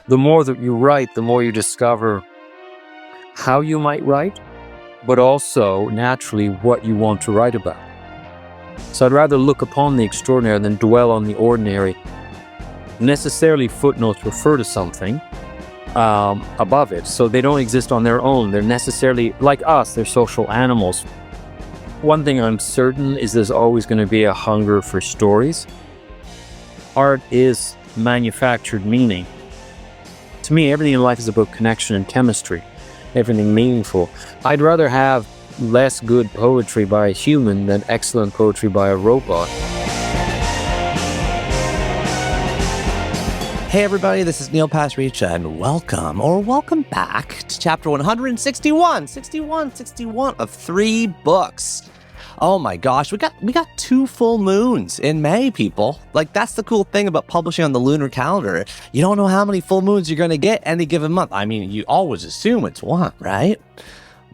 The more that you write, the more you discover how you might write, but also, naturally, what you want to write about. So I'd rather look upon the extraordinary than dwell on the ordinary. Necessarily, footnotes refer to something above it, so they don't exist on their own. They're necessarily, like us, they're social animals. One thing I'm certain is there's always going to be a hunger for stories. Art is manufactured meaning. To me, everything in life is about connection and chemistry, everything meaningful. I'd rather have less good poetry by a human than excellent poetry by a robot. Hey everybody, this is Neil Past Rica, and welcome back to chapter 161, 61 of 3 books. Oh my gosh, we got 2 full moons in May, people. Like, that's the cool thing about publishing on the lunar calendar. You don't know how many full moons you're going to get any given month. I mean, you always assume it's one, right?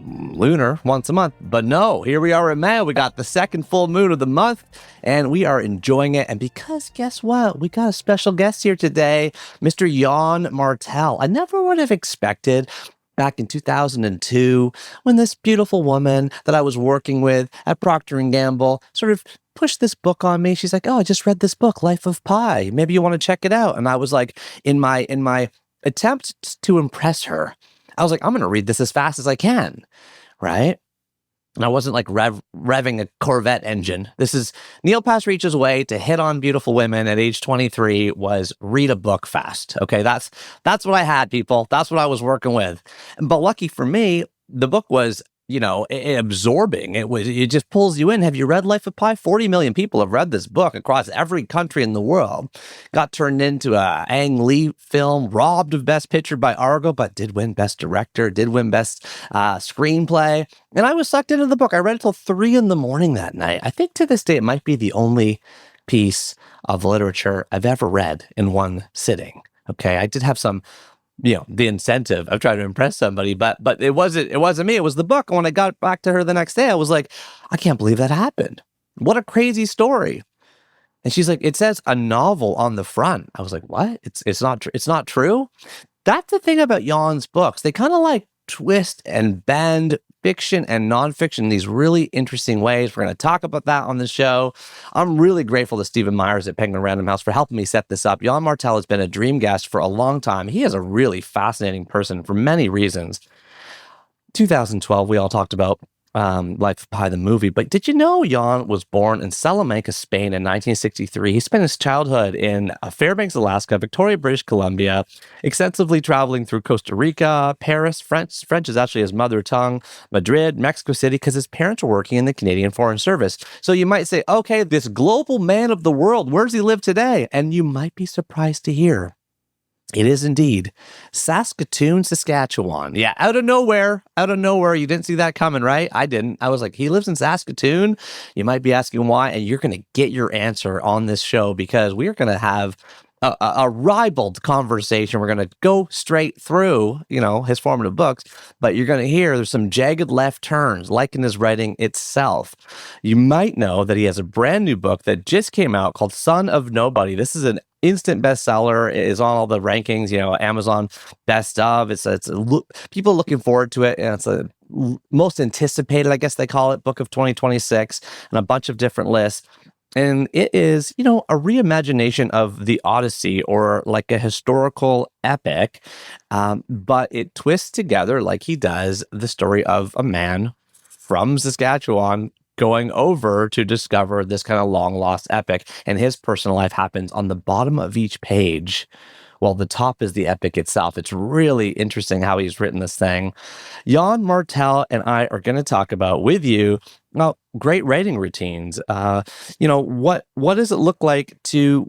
Lunar, once a month. But no, here we are in May. We got the second full moon of the month, and we are enjoying it. And because, guess what? We got a special guest here today, Mr. Yann Martel. I never would have expected back in 2002, when this beautiful woman that I was working with at Procter & Gamble sort of pushed this book on me. She's like, "Oh, I just read this book, Life of Pi. Maybe you want to check it out." And I was like, in my attempt to impress her, I was like, I'm going to read this as fast as I can, right? And I wasn't like revving a Corvette engine. This is Neil Past Rica's way to hit on beautiful women at age 23 was read a book fast. Okay, that's what I had, people. That's what I was working with. But lucky for me, the book was, absorbing. It just pulls you in. Have you read Life of Pi? 40 million people have read this book across every country in the world. Got turned into a Ang Lee film, robbed of Best Picture by Argo, but did win Best Director, did win Best Screenplay. And I was sucked into the book. I read it till 3 a.m. that night. I think to this day, it might be the only piece of literature I've ever read in one sitting. Okay, I did have some the incentive of trying to impress somebody, but it wasn't me. It was the book. And when I got back to her the next day, I was like, I can't believe that happened. What a crazy story. And she's like, "It says a novel on the front." I was like, "What? It's not true." That's the thing about Yann's books. They kind of like twist and bend fiction and nonfiction in these really interesting ways. We're going to talk about that on the show. I'm really grateful to Stephen Myers at Penguin Random House for helping me set this up. Yann Martel has been a dream guest for a long time. He is a really fascinating person for many reasons. 2012, we all talked about Life of Pi, the movie. But did you know Yann was born in Salamanca, Spain in 1963? He spent his childhood in Fairbanks, Alaska, Victoria, British Columbia, extensively traveling through Costa Rica, Paris. French is actually his mother tongue, Madrid, Mexico City, because his parents were working in the Canadian Foreign Service. So you might say, okay, this global man of the world, where does he live today? And you might be surprised to hear it is indeed Saskatoon, Saskatchewan. Yeah, out of nowhere. You didn't see that coming, right? I didn't. I was like, he lives in Saskatoon? You might be asking why, and you're going to get your answer on this show because we're going to have a ribald conversation. We're going to go straight through, his formative books, but you're going to hear there's some jagged left turns, like in his writing itself. You might know that he has a brand new book that just came out called Son of Nobody. This is an instant bestseller. It is on all the rankings, Amazon best of. It's people looking forward to it, and it's a most anticipated, I guess they call it, book of 2026, and a bunch of different lists. And it is, a reimagination of the Odyssey, or like a historical epic, but it twists together, like he does, the story of a man from Saskatchewan going over to discover this kind of long-lost epic, and his personal life happens on the bottom of each page, while the top is the epic itself. It's really interesting how he's written this thing. Yann Martel and I are going to talk about with you great writing routines. What does it look like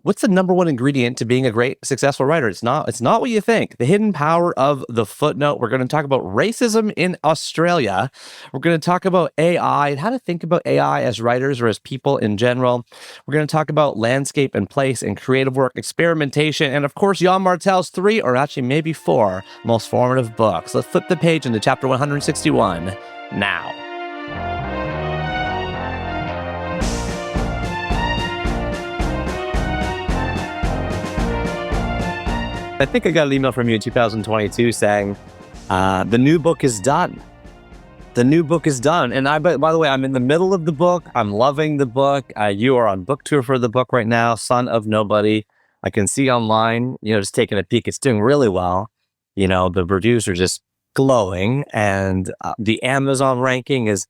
what's the number one ingredient to being a great, successful writer? It's not what you think. The hidden power of the footnote. We're going to talk about racism in Australia. We're going to talk about AI and how to think about AI as writers or as people in general. We're going to talk about landscape and place and creative work, experimentation, and of course, Yann Martel's 3, or actually maybe 4, most formative books. Let's flip the page into chapter 161 now. I think I got an email from you in 2022 saying, the new book is done. The new book is done. And by the way, I'm in the middle of the book. I'm loving the book. You are on book tour for the book right now, Son of Nobody. I can see online, just taking a peek. It's doing really well. The reviews are just glowing, and the Amazon ranking is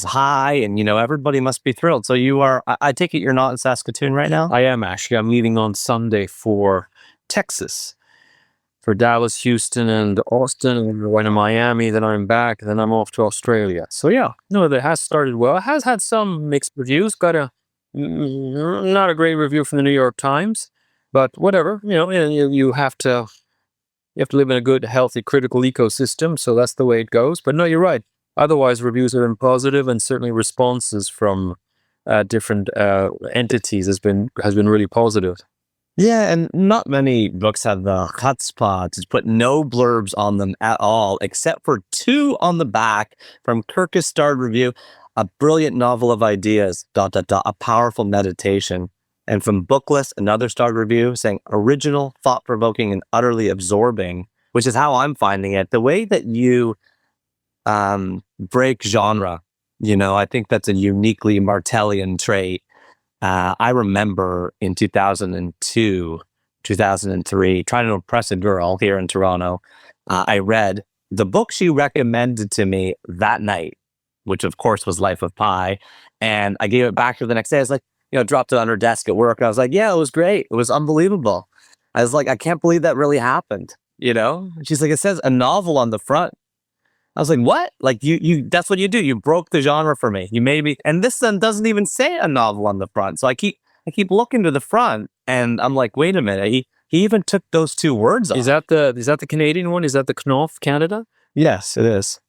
high, and everybody must be thrilled. So you are, I take it you're not in Saskatoon right now? I am actually. I'm leaving on Sunday for Texas, for Dallas, Houston, and Austin, and going to Miami. Then I'm back, and then I'm off to Australia. So yeah, no, it has started well. It has had some mixed reviews. Got not a great review from the New York Times, but whatever. You have to live in a good, healthy, critical ecosystem. So that's the way it goes. But no, you're right. Otherwise, reviews have been positive, and certainly responses from different entities has been really positive. Yeah, and not many books have the chutzpah to put no blurbs on them at all, except for 2 on the back from Kirkus Starred Review, a brilliant novel of ideas, ... a powerful meditation. And from Booklist, another starred review saying original, thought-provoking, and utterly absorbing, which is how I'm finding it. The way that you break genre, I think that's a uniquely Martellian trait. I remember in 2002, 2003, trying to impress a girl here in Toronto. I read the book she recommended to me that night, which of course was Life of Pi. And I gave it back to her the next day. I was like, dropped it on her desk at work. And I was like, yeah, it was great. It was unbelievable. I was like, I can't believe that really happened. She's like, it says a novel on the front. I was like, what? Like you that's what you do. You broke the genre for me. You made me, and this then doesn't even say a novel on the front. So I keep looking to the front, and I'm like, wait a minute. He even took those 2 words off. Is that the Canadian one? Is that the Knopf Canada? Yes, it is.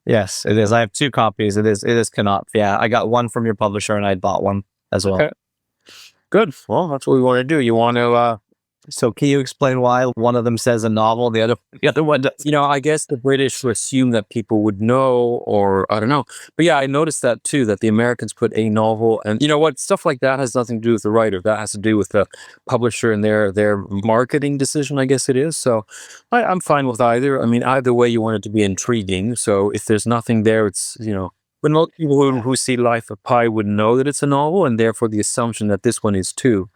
Yes, it is. I have 2 copies. It is Knopf. Yeah, I got one from your publisher, and I bought one as well. Okay. Good. Well, that's what we want to do. You want to So can you explain why one of them says a novel, the other one does? I guess the British assume that people would know, or I don't know. But yeah, I noticed that too, that the Americans put a novel, and stuff like that has nothing to do with the writer. That has to do with the publisher and their marketing decision, I guess it is. So I'm fine with either. I mean, either way, you want it to be intriguing. So if there's nothing there, it's, but most people who see Life of Pi would know that it's a novel, and therefore the assumption that this one is too.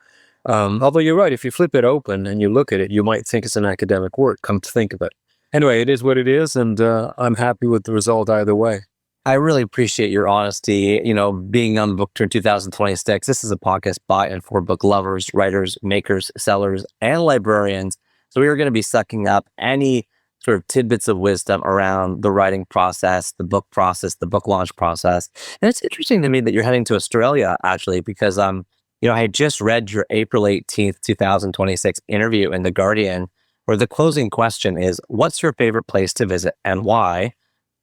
Although you're right, if you flip it open and you look at it, you might think it's an academic work, come to think of it. Anyway, it is what it is, and I'm happy with the result either way. I really appreciate your honesty. Being on Book Tour 2026, this is a podcast by and for book lovers, writers, makers, sellers, and librarians. So we are going to be sucking up any sort of tidbits of wisdom around the writing process, the book launch process. And it's interesting to me that you're heading to Australia, actually, because I had just read your April 18th, 2026 interview in The Guardian, where the closing question is, what's your favorite place to visit and why?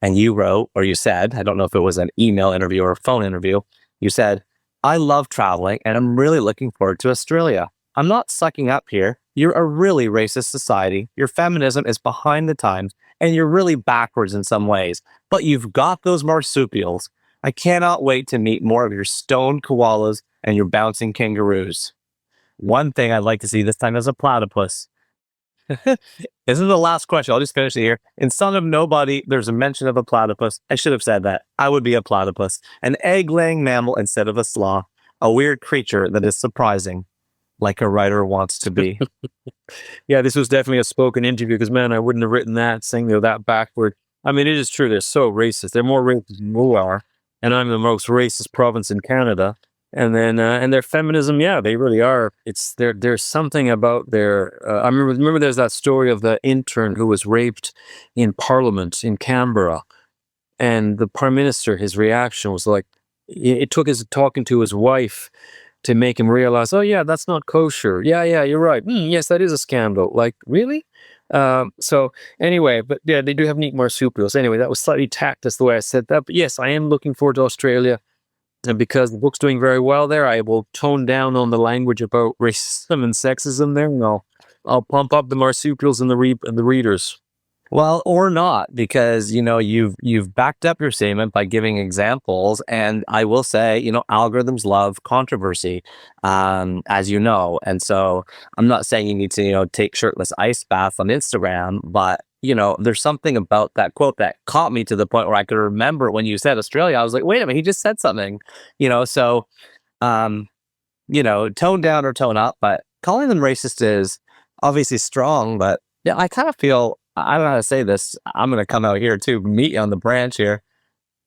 And you wrote, or you said, I don't know if it was an email interview or a phone interview, you said, I love traveling and I'm really looking forward to Australia. I'm not sucking up here. You're a really racist society. Your feminism is behind the times and you're really backwards in some ways, but you've got those marsupials. I cannot wait to meet more of your stoned koalas and your bouncing kangaroos. One thing I'd like to see this time is a platypus. This is the last question. I'll just finish it here. In Son of Nobody, there's a mention of a platypus. I should have said that. I would be a platypus. An egg-laying mammal instead of a sloth. A weird creature that is surprising, like a writer wants to be. Yeah, this was definitely a spoken interview, because, man, I wouldn't have written that, saying they're that backward. I mean, it is true. They're so racist. They're more racist than we are. And I'm the most racist province in Canada. And then, and their feminism, yeah, they really are. There's something about their, I remember there's that story of the intern who was raped in Parliament in Canberra. And the Prime Minister, his reaction was like, it took his talking to his wife to make him realize, oh yeah, that's not kosher. Yeah, you're right. Yes, that is a scandal. Like, really? So anyway, but yeah, they do have neat marsupials. Anyway, that was slightly tactless the way I said that. But yes, I am looking forward to Australia. And because the book's doing very well there, I will tone down on the language about racism and sexism there. And I'll pump up the marsupials and the readers. Well, or not, because, you've backed up your statement by giving examples. And I will say, algorithms love controversy, as you know. And so I'm not saying you need to, take shirtless ice baths on Instagram, but, there's something about that quote that caught me to the point where I could remember when you said Australia, I was like, wait a minute, he just said something, so, um, tone down or tone up, but calling them racist is obviously strong. But yeah, I kind of feel, I don't know how to say this. I'm going to come out here too, meet you on the branch here.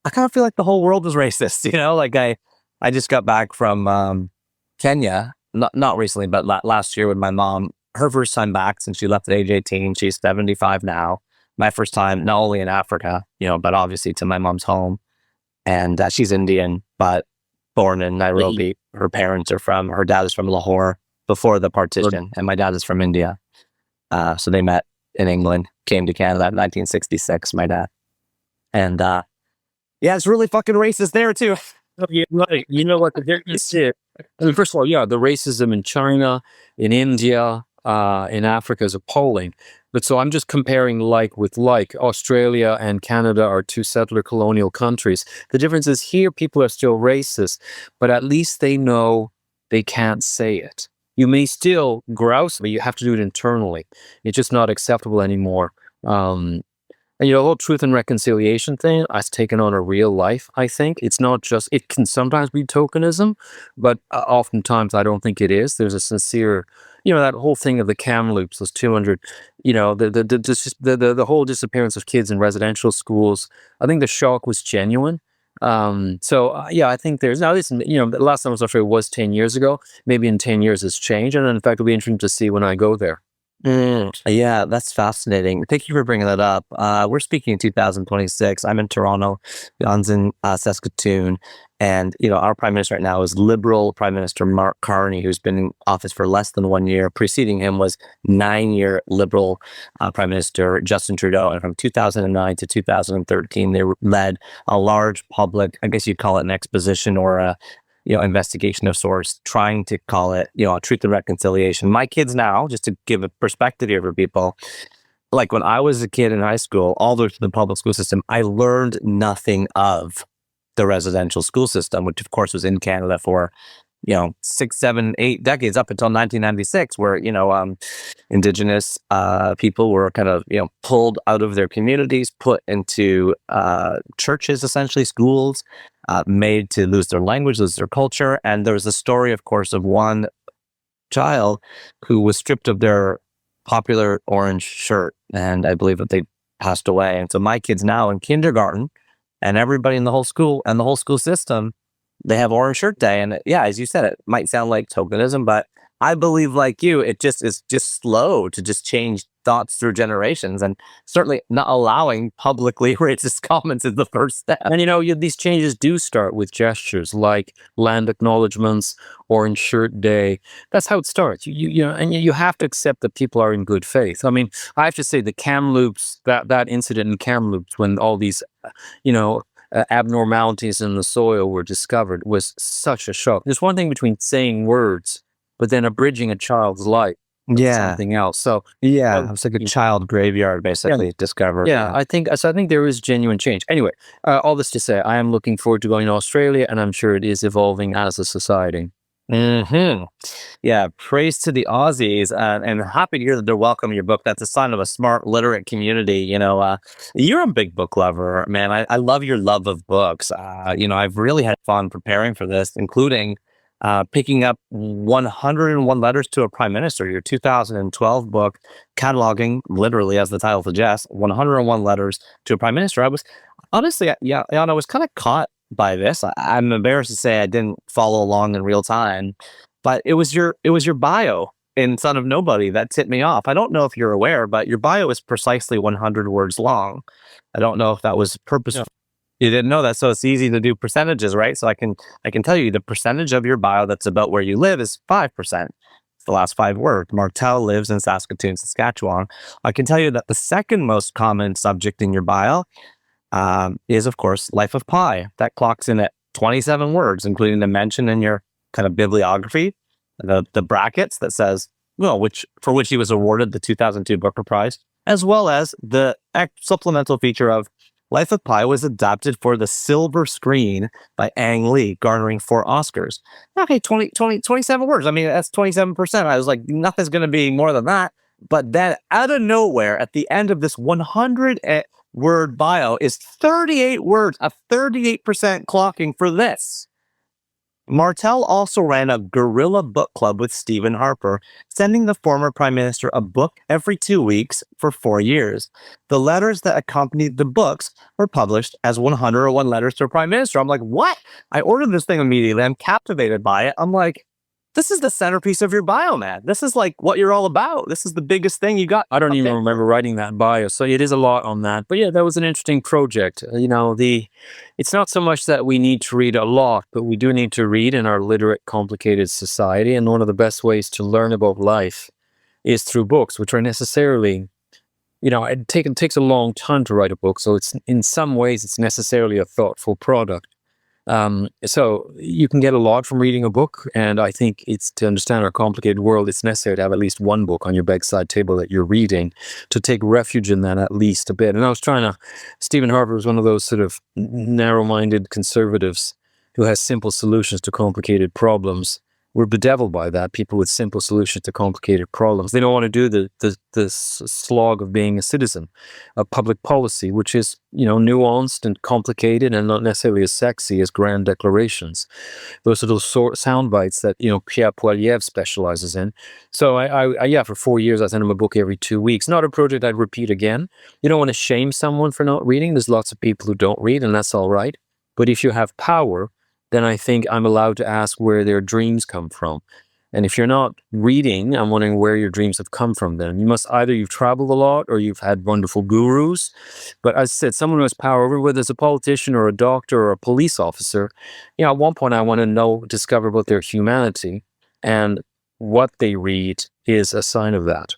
I kind of feel like the whole world is racist, like I just got back from Kenya, not recently, but last year with my mom, her first time back since she left at age 18. She's 75 now. My first time, not only in Africa, but obviously to my mom's home. And she's Indian, but born in Nairobi. Her dad is from Lahore before the partition, and my dad is from India. So they met in England, came to Canada in 1966, my dad. And it's really fucking racist there too. Yeah, right. You know what? First of all, the racism in China, in India, in Africa is appalling. But so I'm just comparing like with like. Australia and Canada are two settler colonial countries. The difference is here people are still racist, but at least they know they can't say it. You may still grouse, but you have to do it internally. It's just not acceptable anymore. And the whole truth and reconciliation thing has taken on a real life, I think. It's not just, it can sometimes be tokenism, but oftentimes I don't think it is. There's a sincere, that whole thing of the Kamloops, those 200, the whole disappearance of kids in residential schools. I think the shock was genuine. I think there's, now this, the last time I was in Australia was 10 years ago. Maybe in 10 years it's changed. And in fact, it'll be interesting to see when I go there. Yeah, that's fascinating. Thank you for bringing that up. We're speaking in 2026. I'm in Toronto. Yann's in Saskatoon. And, our Prime Minister right now is Liberal Prime Minister Mark Carney, who's been in office for less than 1 year. Preceding him was 9-year Liberal Prime Minister Justin Trudeau. And from 2009 to 2013, they led a large public, I guess you'd call it an exposition or a investigation of sorts, trying to call it, truth and reconciliation. My kids now, just to give a perspective here for people, like when I was a kid in high school, all the way through the public school system, I learned nothing of the residential school system, which of course was in Canada for, 6, 7, 8 decades up until 1996, where, Indigenous people were kind of, pulled out of their communities, put into churches, essentially schools, made to lose their language, lose their culture. And there was a story, of course, of one child who was stripped of their popular orange shirt. And I believe that they passed away. And so my kids now in kindergarten, and everybody in the whole school and the whole school system, they have Orange Shirt Day. And as you said, it might sound like tokenism, but I believe, like you, it just is just slow to just change thoughts through generations, and certainly not allowing publicly racist comments is the first step. And these changes do start with gestures like land acknowledgements, Orange Shirt Day. That's how it starts. You have to accept that people are in good faith. I mean, I have to say the Kamloops, that incident in Kamloops when all these, abnormalities in the soil were discovered was such a shock. There's one thing between saying words, but then abridging a child's life. Something else. So it was like a child graveyard basically discovered. I think there is genuine change. Anyway, all this to say, I am looking forward to going to Australia, and I'm sure it is evolving as a society. Yeah, praise to the Aussies, and happy to hear that they're welcoming your book. That's a sign of a smart, literate community. You're a big book lover, man. I love your love of books. I've really had fun preparing for this, including picking up 101 Letters to a Prime Minister, your 2012 book, cataloging, literally, as the title suggests, 101 letters to a Prime Minister. I was honestly, I was kind of caught by this. I'm embarrassed to say I didn't follow along in real time, but it was your bio in Son of Nobody that tipped me off. I don't know if you're aware, but your bio is precisely 100 words long. I don't know if that was purposeful. You didn't know that, so it's easy to do percentages, right? So I can tell you the percentage of your bio that's about where you live is 5%. It's the last 5 words. Martel lives in Saskatoon, Saskatchewan. I can tell you that the second most common subject in your bio is, of course, Life of Pi. That clocks in at 27 words, including the mention in your kind of bibliography, the brackets that says, for which he was awarded the 2002 Booker Prize. as well as the supplemental feature of Life of Pi was adapted for the silver screen by Ang Lee, garnering 4 Oscars. Okay, 27 words. I mean, that's 27%. I was like, nothing's going to be more than that. But then out of nowhere, at the end of this 100-word bio is 38 words, a 38% clocking for this. Martel also ran a guerrilla book club with Stephen Harper, sending the former prime minister a book every 2 weeks for 4 years. The letters that accompanied the books were published as 101 letters to a prime minister. I'm like, what? I ordered this thing immediately. I'm captivated by it. I'm like, this is the centerpiece of your bio, man. This is like what you're all about. This is the biggest thing you got. I don't even remember writing that bio, so it is a lot on that. But yeah, that was an interesting project. It's not so much that we need to read a lot, but we do need to read in our literate, complicated society. And one of the best ways to learn about life is through books, which are necessarily, it takes a long time to write a book. So it's in some ways, it's necessarily a thoughtful product. So you can get a lot from reading a book, and I think it's to understand our complicated world, it's necessary to have at least one book on your bedside table that you're reading, to take refuge in that at least a bit. And Stephen Harper was one of those sort of narrow-minded conservatives who has simple solutions to complicated problems. We're bedeviled by that. People with simple solutions to complicated problems. They don't want to do the slog of being a citizen of public policy, which is, nuanced and complicated and not necessarily as sexy as grand declarations. Those are those sound bites that, Pierre Poilievre specializes in. So I for 4 years, I sent him a book every 2 weeks. Not a project I'd repeat again. You don't want to shame someone for not reading. There's lots of people who don't read, and that's all right. But if you have power, then I think I'm allowed to ask where their dreams come from. And if you're not reading, I'm wondering where your dreams have come from then. You've traveled a lot or you've had wonderful gurus. But as I said, someone who has power, whether it's a politician or a doctor or a police officer, at one point I want to discover about their humanity, and what they read is a sign of that.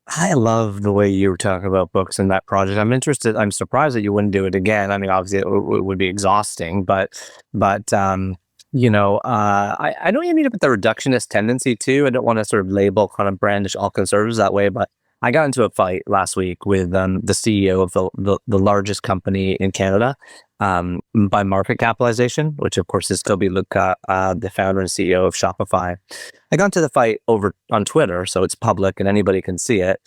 I love the way you were talking about books in that project. I'm surprised that you wouldn't do it again. I mean, obviously it would be exhausting, but I don't even mean it with the reductionist tendency too. I don't want to sort of label, kind of brandish all conservatives that way, but I got into a fight last week with the CEO of the largest company in Canada by market capitalization, which of course is Toby Luca, the founder and CEO of Shopify. I got into the fight over on Twitter, so it's public and anybody can see it,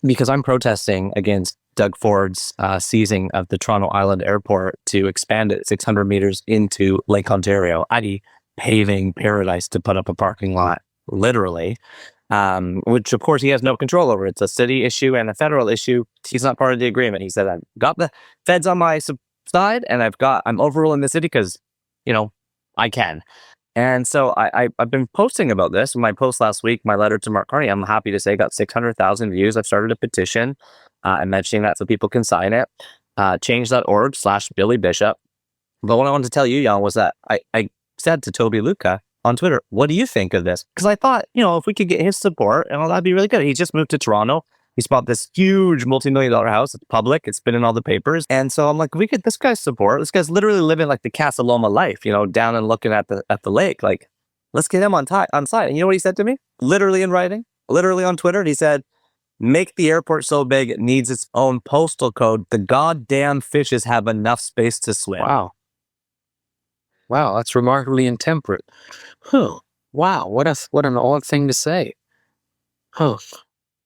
because I'm protesting against Doug Ford's seizing of the Toronto Island Airport to expand it 600 meters into Lake Ontario, i.e. paving paradise to put up a parking lot, literally. Which of course he has no control over. It's a city issue and a federal issue. He's not part of the agreement. He said, I've got the feds on my side and I'm overruling the city because, I can. And so I've been posting about this. My post last week, my letter to Mark Carney, I'm happy to say got 600,000 views. I've started a petition. I'm mentioning that so people can sign it. Change.org/Billy Bishop. But what I wanted to tell you, Yann, was that I said to Toby Luca on Twitter, what do you think of this? Because I thought, if we could get his support, that'd be really good. He just moved to Toronto. He's bought this huge multi-million-dollar house. It's public. It's been in all the papers. And so I'm like, we could, this guy's support. This guy's literally living like the Casa Loma life, down and looking at the lake. Like, let's get him on site. And you know what he said to me? Literally in writing, literally on Twitter. He said, make the airport so big it needs its own postal code. The goddamn fishes have enough space to swim. Wow, that's remarkably intemperate. Wow, what an odd thing to say.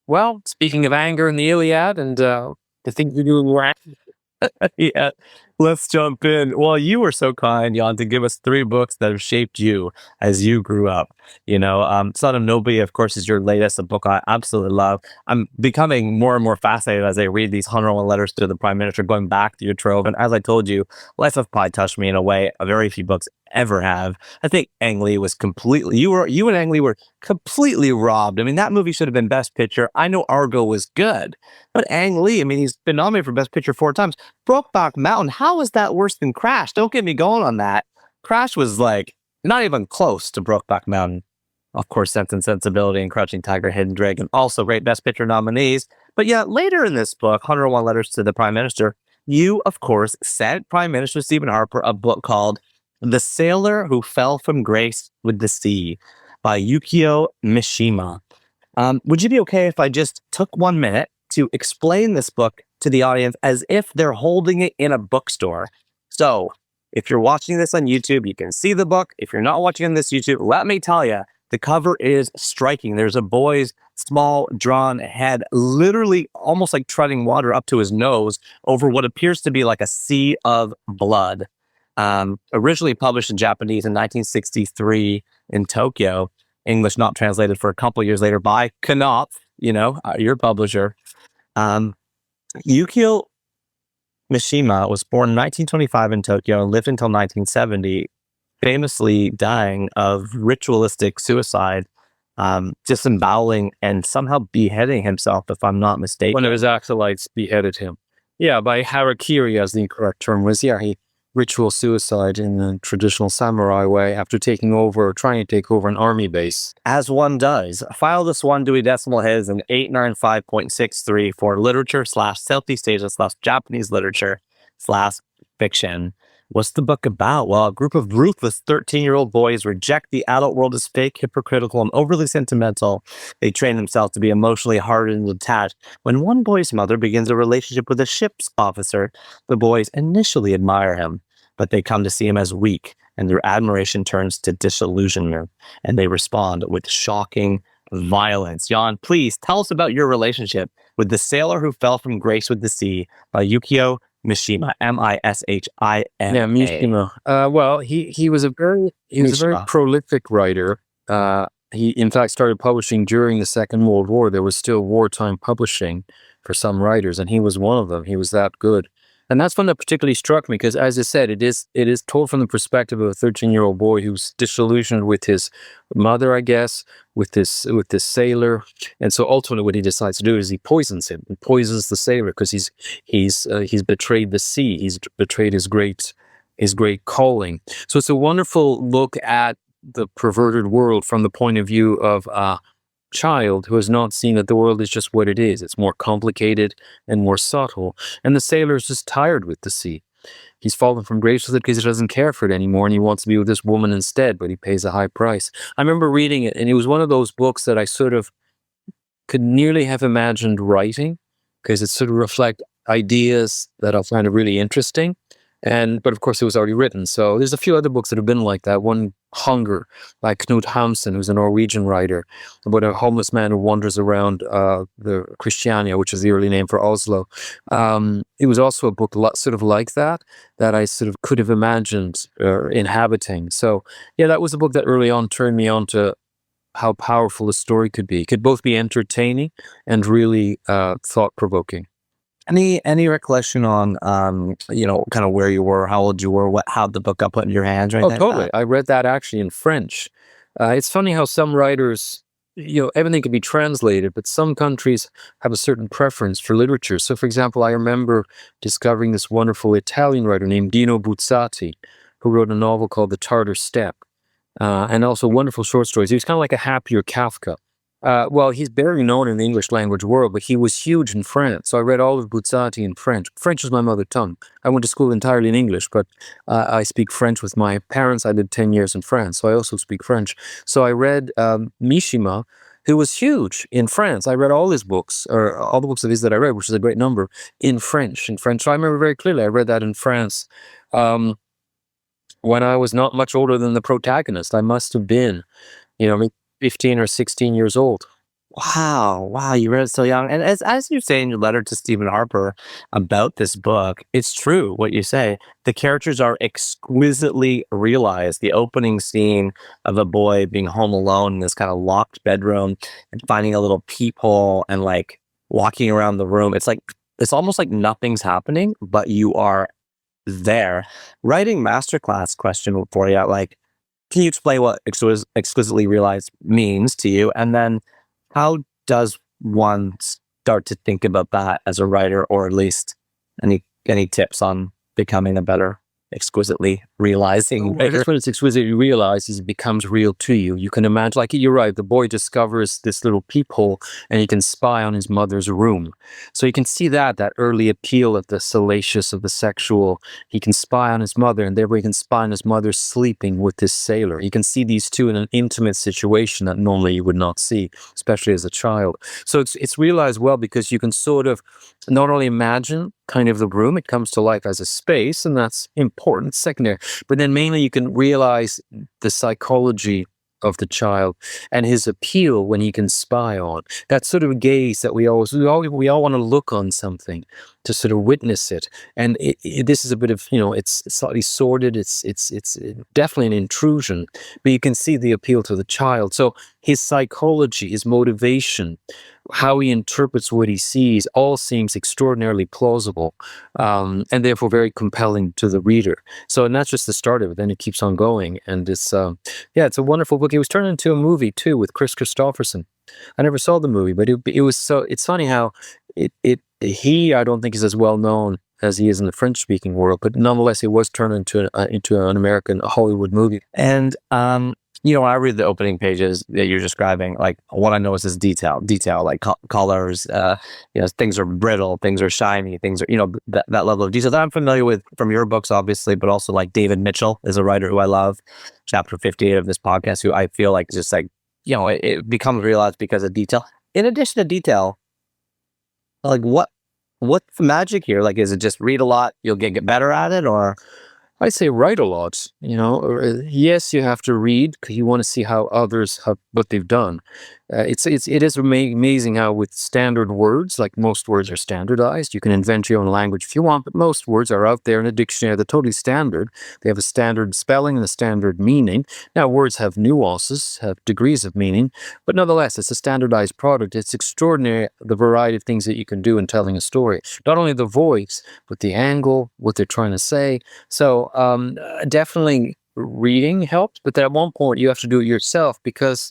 Well, speaking of anger in the Iliad and the things you're doing right. Yeah, let's jump in. Well, you were so kind, Yann, to give us 3 books that have shaped you as you grew up. Son of Nobody, of course, is your latest, a book I absolutely love. I'm becoming more and more fascinated as I read these 101 letters to the Prime Minister, going back to your trove. And as I told you, Life of Pi touched me in a way a very few books ever have. I think Ang Lee was you and Ang Lee were completely robbed. I mean, that movie should have been Best Picture. I know Argo was good, but Ang Lee, I mean, he's been nominated for Best Picture 4 times. Brokeback Mountain, how is that worse than Crash? Don't get me going on that. Crash was like not even close to Brokeback Mountain. Of course, Sense and Sensibility and Crouching Tiger, Hidden Dragon, also great Best Picture nominees. But yeah, later in this book, 101 Letters to the Prime Minister, you, of course, sent Prime Minister Stephen Harper a book called The Sailor Who Fell from Grace with the Sea by Yukio Mishima. Would you be okay if I just took 1 minute to explain this book to the audience as if they're holding it in a bookstore. So if you're watching this on YouTube, you can see the book. If you're not watching on this YouTube, let me tell you, the cover is striking. There's a boy's small, drawn head, literally almost like treading water up to his nose over what appears to be like a sea of blood. Originally published in Japanese in 1963 in Tokyo, English not translated for a couple years later by Knopf, your publisher. Yukio Mishima was born in 1925 in Tokyo and lived until 1970, famously dying of ritualistic suicide, disemboweling and somehow beheading himself, if I'm not mistaken. One of his acolytes beheaded him. Yeah, by harakiri, as the correct term was. Yeah, he ritual suicide in the traditional samurai way after trying to take over an army base. As one does. File this one Dewey Decimal His in 895.63 for literature / Southeast Asia / Japanese literature / fiction. What's the book about? Well, a group of ruthless 13-year-old boys reject the adult world as fake, hypocritical, and overly sentimental. They train themselves to be emotionally hardened and detached. When one boy's mother begins a relationship with a ship's officer, the boys initially admire him, but they come to see him as weak, and their admiration turns to disillusionment, and they respond with shocking violence. Yann, please tell us about your relationship with The Sailor Who Fell from Grace with the Sea by Yukio Mishima, Mishima. Yeah, Mishima. Well, he was a very prolific writer. He in fact started publishing during the Second World War. There was still wartime publishing for some writers, and he was one of them. He was that good. And that's one that particularly struck me because, as I said, it is told from the perspective of a 13-year-old boy who's disillusioned with his mother, I guess, with this sailor. And so ultimately what he decides to do is he poisons him. He poisons the sailor because he's betrayed the sea. He's betrayed his great calling. So it's a wonderful look at the perverted world from the point of view of a child who has not seen that the world is just what it is. It's more complicated and more subtle. And the sailor is just tired with the sea. He's fallen from grace with it because he doesn't care for it anymore, and he wants to be with this woman instead, but he pays a high price. I remember reading it, and it was one of those books that I sort of could nearly have imagined writing because it sort of reflect ideas that I find really interesting. But of course it was already written. So there's a few other books that have been like that. One, Hunger, by Knut Hamsun, who's a Norwegian writer, about a homeless man who wanders around the Christiania, which is the early name for Oslo. It was also a book sort of like that I sort of could have imagined inhabiting. So yeah, that was a book that early on turned me on to how powerful a story could be. It could both be entertaining and really thought-provoking. Any recollection on, kind of where you were, how old you were, how the book got put in your hands? Right? Oh, totally. I read that actually in French. It's funny how some writers, everything can be translated, but some countries have a certain preference for literature. So, for example, I remember discovering this wonderful Italian writer named Dino Buzzati, who wrote a novel called The Tartar Steppe, and also wonderful short stories. He was kind of like a happier Kafka. Well, he's barely known in the English language world, but he was huge in France. So I read all of Buzzati in French. French is my mother tongue. I went to school entirely in English, but I speak French with my parents. I did 10 years in France, so I also speak French. So I read Mishima, who was huge in France. I read all his books, or all the books of his that I read, which is a great number, in French. So I remember very clearly I read that in France when I was not much older than the protagonist. I must have been, 15 or 16 years old. Wow, you read it so young. And as you say in your letter to Stephen Harper about this book, it's true what you say. The characters are exquisitely realized. The opening scene of a boy being home alone in this kind of locked bedroom and finding a little peephole and like walking around the room. It's almost like nothing's happening, but you are there. Writing masterclass question for you, can you explain what exquisitely realized means to you? And then how does one start to think about that as a writer, or at least any tips on becoming a better exquisitely realizing. That's when it's exquisite. You realize it becomes real to you. You can imagine, like you're right, the boy discovers this little peephole and he can spy on his mother's room. So you can see that early appeal of the salacious, of the sexual. He can spy on his mother, and therefore he can spy on his mother sleeping with this sailor. You can see these two in an intimate situation that normally you would not see, especially as a child. So it's realized well because you can sort of not only imagine kind of the room, it comes to life as a space, and that's important, secondary, but then mainly you can realize the psychology of the child and his appeal when he can spy on that sort of gaze that we all want to look on something to sort of witness it. And this is a bit of, it's slightly sordid. It's definitely an intrusion, but you can see the appeal to the child. So his psychology, his motivation, how he interprets what he sees, all seems extraordinarily plausible, and therefore very compelling to the reader. So, and that's just the start of it. Then it keeps on going, and it's it's a wonderful book. It was turned into a movie too with Chris Christopherson. I never saw the movie, but it was so. It's funny how he I don't think is as well known as he is in the French speaking world, but nonetheless, it was turned into an American Hollywood movie. And when I read the opening pages that you're describing, like what I notice is detail, like colors, things are brittle, things are shiny, things are, that level of detail that I'm familiar with from your books, obviously, but also like David Mitchell is a writer who I love, chapter 58 of this podcast, who I feel like just like, it becomes realized because of detail. In addition to detail, like what's the magic here? Like, is it just read a lot, you'll get better at it, or? I say write a lot, yes, you have to read because you want to see how others have what they've done. It is amazing how with standard words, like most words are standardized. You can invent your own language if you want, but most words are out there in a dictionary. They're totally standard. They have a standard spelling and a standard meaning. Now, words have nuances, have degrees of meaning, but nonetheless, it's a standardized product. It's extraordinary, the variety of things that you can do in telling a story. Not only the voice, but the angle, what they're trying to say. So definitely reading helps, but at one point you have to do it yourself because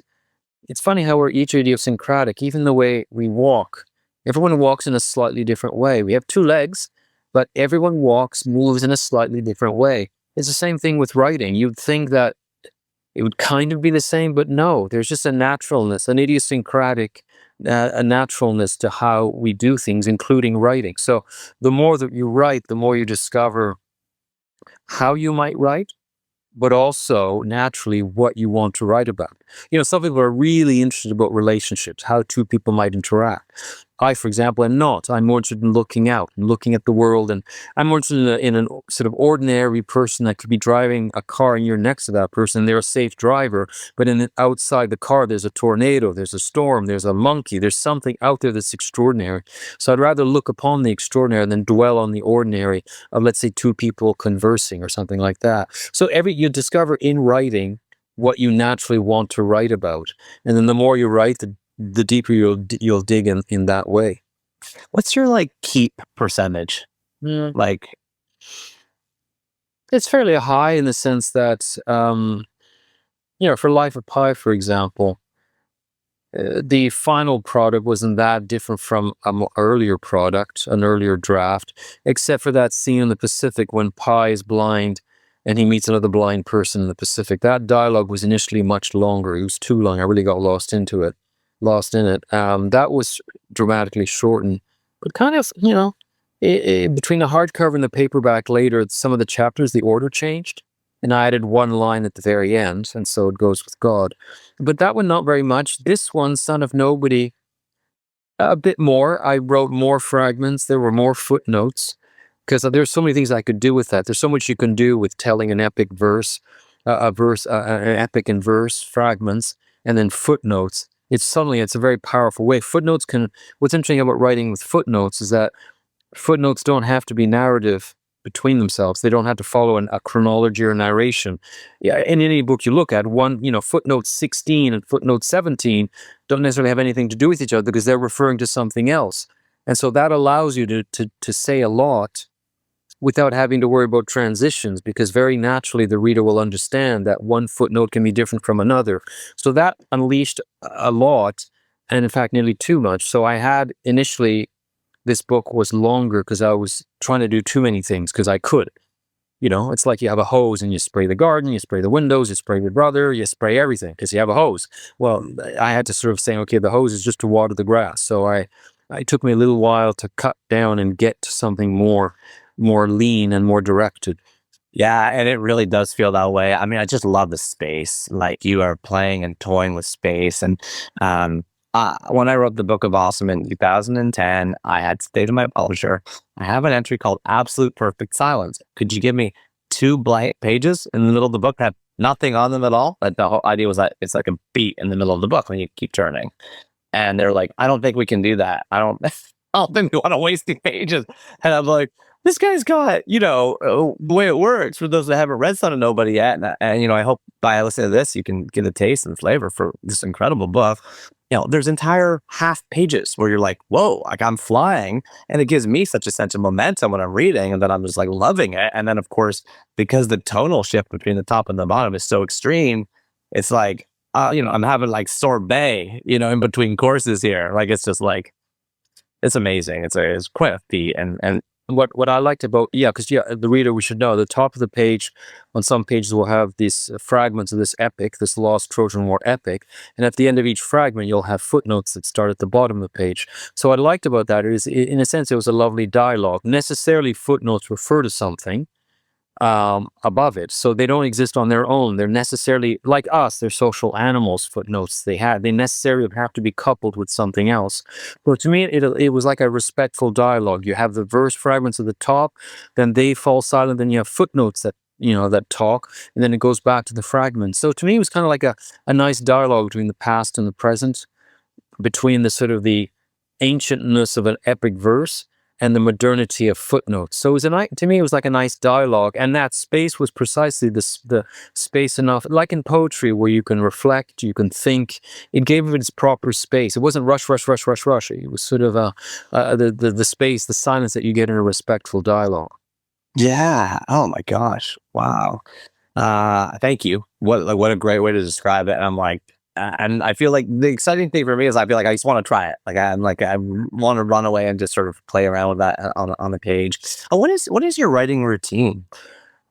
it's funny how we're each idiosyncratic. Even the way we walk, everyone walks in a slightly different way. We have two legs, but everyone moves in a slightly different way. It's the same thing with writing. You'd think that it would kind of be the same, but no, there's just a naturalness, an idiosyncratic, a naturalness to how we do things, including writing. So the more that you write, the more you discover how you might write, but also naturally what you want to write about. Some people are really interested about relationships, how two people might interact. I, for example, am not. I'm more interested in looking out and looking at the world, and I'm more interested in a sort of ordinary person that could be driving a car and you're next to that person and they're a safe driver, but outside the car there's a tornado, there's a storm, there's a monkey, there's something out there that's extraordinary. So I'd rather look upon the extraordinary than dwell on the ordinary of, let's say, two people conversing or something like that. So you discover in writing what you naturally want to write about, and then the more you write, the deeper you'll dig in that way. What's your keep percentage? Like, it's fairly high in the sense that for Life of Pi, for example, the final product wasn't that different from an earlier product, an earlier draft, except for that scene in the Pacific when Pi is blind and he meets another blind person in the Pacific. That dialogue was initially much longer. It was too long. I really got lost in it. That was dramatically shortened, but kind of, between the hardcover and the paperback later, some of the chapters, the order changed, and I added one line at the very end, and so it goes with God. But that one, not very much. This one, Son of Nobody, a bit more. I wrote more fragments. There were more footnotes, because there's so many things I could do with that. There's so much you can do with telling an epic verse, an epic in verse fragments, and then footnotes. It's a very powerful way. What's interesting about writing with footnotes is that footnotes don't have to be narrative between themselves. They don't have to follow a chronology or narration. Yeah, in any book you look at, footnote 16 and footnote 17 don't necessarily have anything to do with each other because they're referring to something else. And so that allows you to say a lot without having to worry about transitions, because very naturally the reader will understand that one footnote can be different from another. So that unleashed a lot, and in fact nearly too much. So I had initially, this book was longer because I was trying to do too many things because I could. It's like you have a hose and you spray the garden, you spray the windows, you spray your brother, you spray everything because you have a hose. Well, I had to sort of say, okay, the hose is just to water the grass. So it took me a little while to cut down and get to something more lean and more directed. Yeah, and it really does feel that way. I mean, I just love the space. Like you are playing and toying with space. And when I wrote the Book of Awesome in 2010, I had stayed to my publisher. I have an entry called Absolute Perfect Silence. Could you give me 2 blank pages in the middle of the book that have nothing on them at all? But the whole idea was that it's like a beat in the middle of the book when you keep turning. And they're like, I don't think we can do that. I don't think we want to waste these pages. And I'm like, this guy's got, the way it works for those that haven't read Son of Nobody yet. And I hope by listening to this, you can get a taste and flavor for this incredible book. There's entire half pages where you're like, whoa, like I'm flying. And it gives me such a sense of momentum when I'm reading. And then I'm just like loving it. And then, of course, because the tonal shift between the top and the bottom is so extreme, it's like, I'm having like sorbet, in between courses here. Like, it's just like, it's amazing. It's quite a feat. And what I liked about, because the reader, we should know, the top of the page, on some pages will have these fragments of this epic, this Lost Trojan War epic, and at the end of each fragment, you'll have footnotes that start at the bottom of the page. So what I liked about that is, in a sense, it was a lovely dialogue. Necessarily, footnotes refer to something above it, so they don't exist on their own. They're necessarily, like us, they're social animals. Footnotes they necessarily have to be coupled with something else. But to me, it was like a respectful dialogue. You have the verse fragments at the top, then they fall silent, then you have footnotes that that talk, and then it goes back to the fragments. So to me, it was kind of like a nice dialogue between the past and the present, between the sort of the ancientness of an epic verse and the modernity of footnotes. So to me, it was like a nice dialogue, and that space was precisely the space enough, like in poetry, where you can reflect, you can think. It gave it its proper space. It wasn't rush. It was sort of the space, the silence that you get in a respectful dialogue. Yeah. Oh my gosh. Wow. Thank you. What a great way to describe it. And I'm like, and I feel like the exciting thing for me is I feel like I just want to try it. Like I want to run away and just sort of play around with that on the page. What is your writing routine?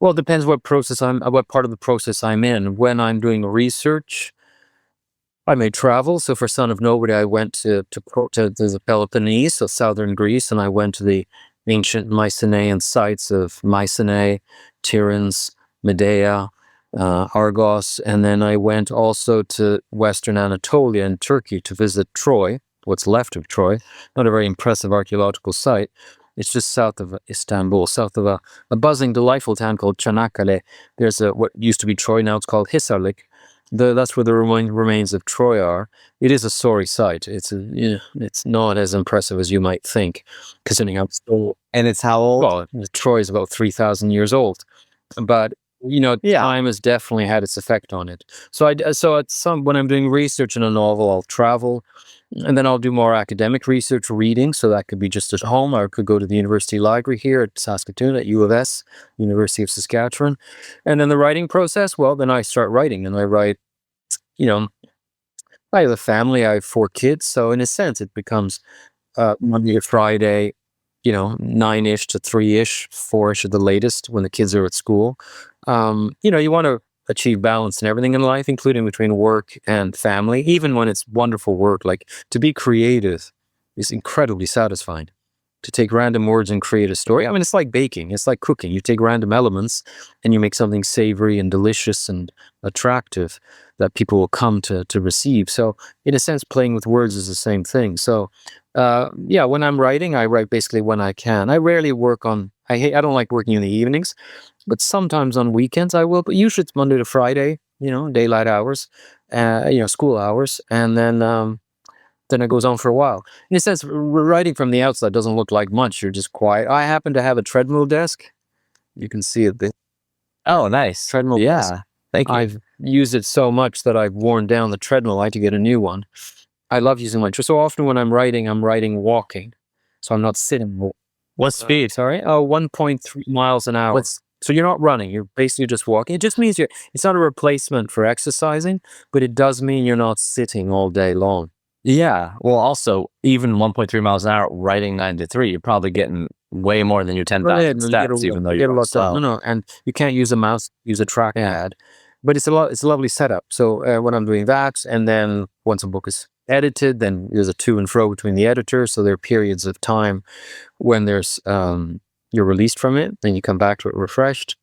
Well, it depends what part of the process I'm in. When I'm doing research, I may travel. So for Son of Nobody, I went to the Peloponnese, so southern Greece, and I went to the ancient Mycenaean sites of Mycenae, Tiryns, Medea, Argos, and then I went also to Western Anatolia in Turkey to visit Troy, what's left of Troy. Not a very impressive archaeological site. It's just south of Istanbul, south of a buzzing, delightful town called Çanakkale. There's what used to be Troy, now it's called Hisarlik. That's where the remains of Troy are. It is a sorry sight. It's not as impressive as you might think, considering how old. And it's how old? Well, Troy is about 3,000 years old, but time has definitely had its effect on it. So when I'm doing research in a novel, I'll travel, and then I'll do more academic research reading. So that could be just at home, or I could go to the university library here at Saskatoon at U of S, University of Saskatchewan. And then the writing process, well, then I start writing, and I write, I have a family, I have 4 kids. So in a sense, it becomes Monday to Friday, 9-ish to 3-ish, 4-ish at the latest when the kids are at school. You want to achieve balance in everything in life, including between work and family, even when it's wonderful work. Like, to be creative is incredibly satisfying. To take random words and create a story. I mean, it's like baking. It's like cooking. You take random elements and you make something savory and delicious and attractive that people will come to receive. So in a sense, playing with words is the same thing. So when I'm writing, I write basically when I can. I rarely work on, I don't like working in the evenings, but sometimes on weekends I will, but usually it's Monday to Friday, daylight hours, school hours. And then it goes on for a while. In a sense, writing from the outside doesn't look like much. You're just quiet. I happen to have a treadmill desk. You can see it there. Oh, nice. Treadmill desk. Thank you. I've used it so much that I've worn down the treadmill. I had to get a new one. I love using my so often when I'm writing walking. So I'm not sitting. What speed? Sorry? 1.3 miles an hour. So you're not running. You're basically just walking. It just means it's not a replacement for exercising, but it does mean you're not sitting all day long. Yeah. Well, also, even 1.3 miles an hour, writing 9 to 3, you're probably getting way more than your 10,000 steps, even though you're slow. No, and you can't use a mouse, use a trackpad, but it's a lovely setup. So when I'm doing that, and then once a book is edited, then there's a to and fro between the editors. So there are periods of time when there's you're released from it, then you come back to it refreshed.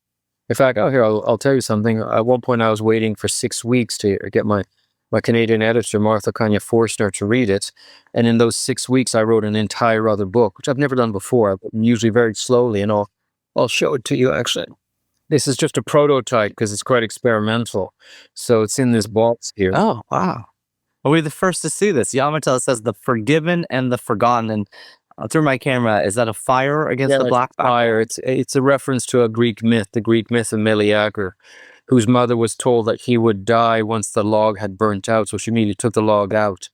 In fact, I'll tell you something. At one point, I was waiting for 6 weeks to get my Canadian editor, Martha Kanya Forstner, to read it. And in those 6 weeks, I wrote an entire other book, which I've never done before, usually very slowly. And I'll show it to you, actually. This is just a prototype because it's quite experimental. So it's in this box here. Oh, wow. Well, we're the first to see this. Yann Martel says The Forgiven and the Forgotten. And I'll turn my camera. Is that a fire against the black fire? It's a reference to a Greek myth, the Greek myth of Meleager, whose mother was told that he would die once the log had burnt out. So she immediately took the log out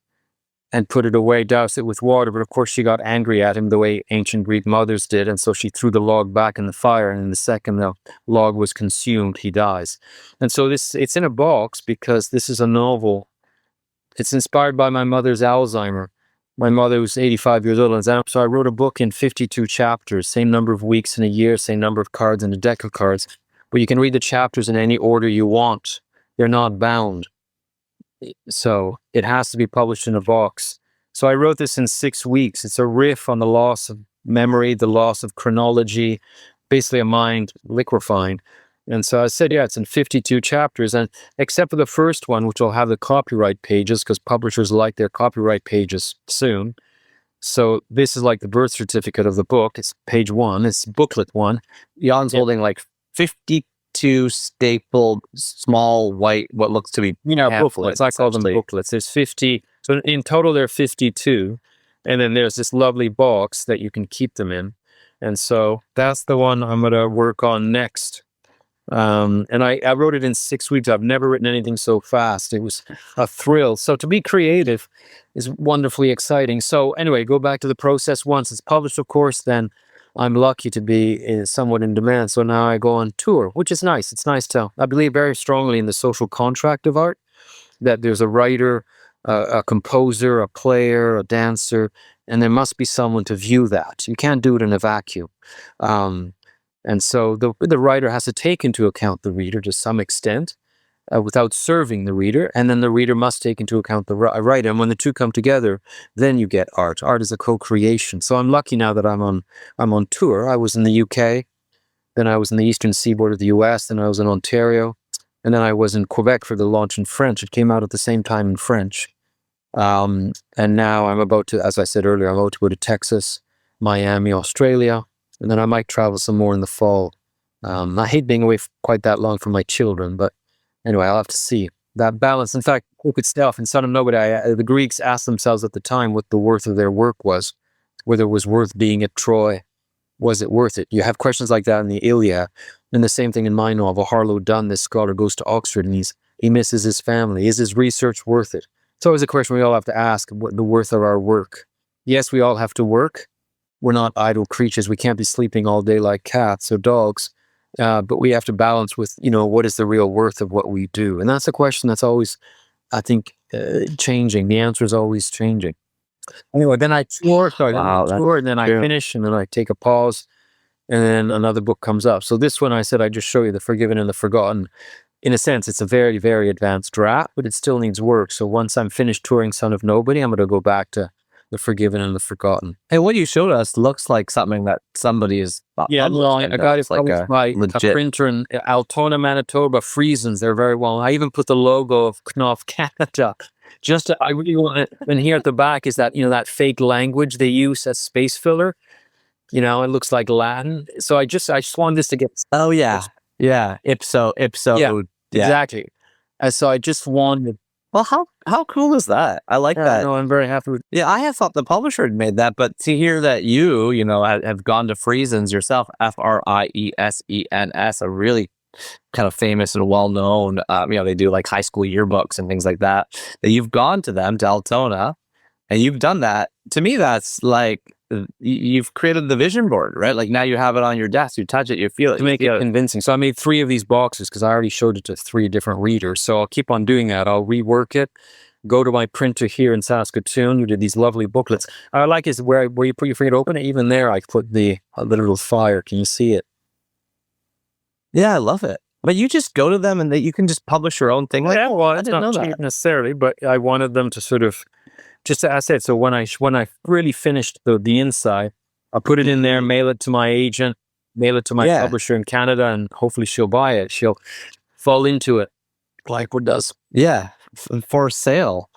and put it away, doused it with water. But of course, she got angry at him the way ancient Greek mothers did. And so she threw the log back in the fire. And in the second the log was consumed, he dies. And so it's in a box because this is a novel. It's inspired by my mother's Alzheimer. My mother was 85 years old, and so I wrote a book in 52 chapters, same number of weeks in a year, same number of cards in a deck of cards. But you can read the chapters in any order you want. They're not bound. So it has to be published in a box. So I wrote this in 6 weeks. It's a riff on the loss of memory, the loss of chronology, basically a mind liquefying. And so I said, it's in 52 chapters, and except for the first one, which will have the copyright pages, because publishers like their copyright pages soon. So this is like the birth certificate of the book. It's page 1. It's booklet 1. Yann's holding like 52 stapled, small, white, what looks to be booklets. I call them booklets. There's 50. So in total, there are 52. And then there's this lovely box that you can keep them in. And so that's the one I'm going to work on next. And I wrote it in 6 weeks. I've never written anything so fast. It was a thrill. So to be creative is wonderfully exciting. So anyway, go back to the process. Once it's published, of course, then I'm lucky to be somewhat in demand. So now I go on tour, which is nice. It's nice to, I believe very strongly in the social contract of art, that there's a writer, a composer, a player, a dancer, and there must be someone to view that. You can't do it in a vacuum. And so the writer has to take into account the reader to some extent without serving the reader. And then the reader must take into account the writer. And when the two come together, then you get art. Art is a co-creation. So I'm lucky now that I'm on tour. I was in the UK, then I was in the eastern seaboard of the US, then I was in Ontario, and then I was in Quebec for the launch in French. It came out at the same time in French. And now I'm about to, as I said earlier, I'm about to go to Texas, Miami, Australia. And then I might travel some more in the fall. I hate being away quite that long from my children, but anyway, I'll have to see that balance. In fact, book itself, in Son of Nobody, the Greeks asked themselves at the time what the worth of their work was, whether it was worth being at Troy. Was it worth it? You have questions like that in the Iliad. And the same thing in my novel, Harlow Dunn, this scholar goes to Oxford and he misses his family. Is his research worth it? It's always a question we all have to ask, what the worth of our work. Yes, we all have to work. We're not idle creatures. We can't be sleeping all day like cats or dogs. But we have to balance with, what is the real worth of what we do? And that's a question that's always, I think, changing. The answer is always changing. Anyway, then I tour, and then I finish, and then I take a pause, and then another book comes up. So this one, I said, I just show you The Forgiven and the Forgotten. In a sense, it's a very, very advanced draft, but it still needs work. So once I'm finished touring Son of Nobody, I'm going to go back to The Forgiven and the Forgotten. And what you showed us looks like something that somebody is I got it published by a printer in Altona, Manitoba, Friesens. They're very well. I even put the logo of Knopf Canada. I really want it. And here at the back is that, that fake language they use as space filler. It looks like Latin. So I just wanted this to get. Oh, yeah. Yeah. Ipso. Yeah, exactly. And so I just wanted. Well, how cool is that? I like that. No, I'm very happy with it. Yeah, I had thought the publisher had made that, but to hear that you have gone to Friesens yourself, Friesens, a really kind of famous and well-known, they do like high school yearbooks and things like that, that you've gone to them, to Altona, and you've done that. To me, that's like, you've created the vision board, right? Like now you have it on your desk, you touch it, you feel it. To make it convincing. So I made 3 of these boxes because I already showed it to 3 different readers. So I'll keep on doing that. I'll rework it go to my printer here in Saskatoon, who did these lovely booklets. I like is where you put your finger to open it. Even there, I put the little fire. Can you see it? Yeah, I love it. But you just go to them and you can just publish your own thing. Like, Yeah, well, I it's didn't know not cheap that. necessarily, but I wanted them to sort of, just as I said, so when I really finished the inside, I'll put it in there, mail it to my agent, mail it to my publisher in Canada, and hopefully she'll buy it. She'll fall into it like what does. Yeah, for sale.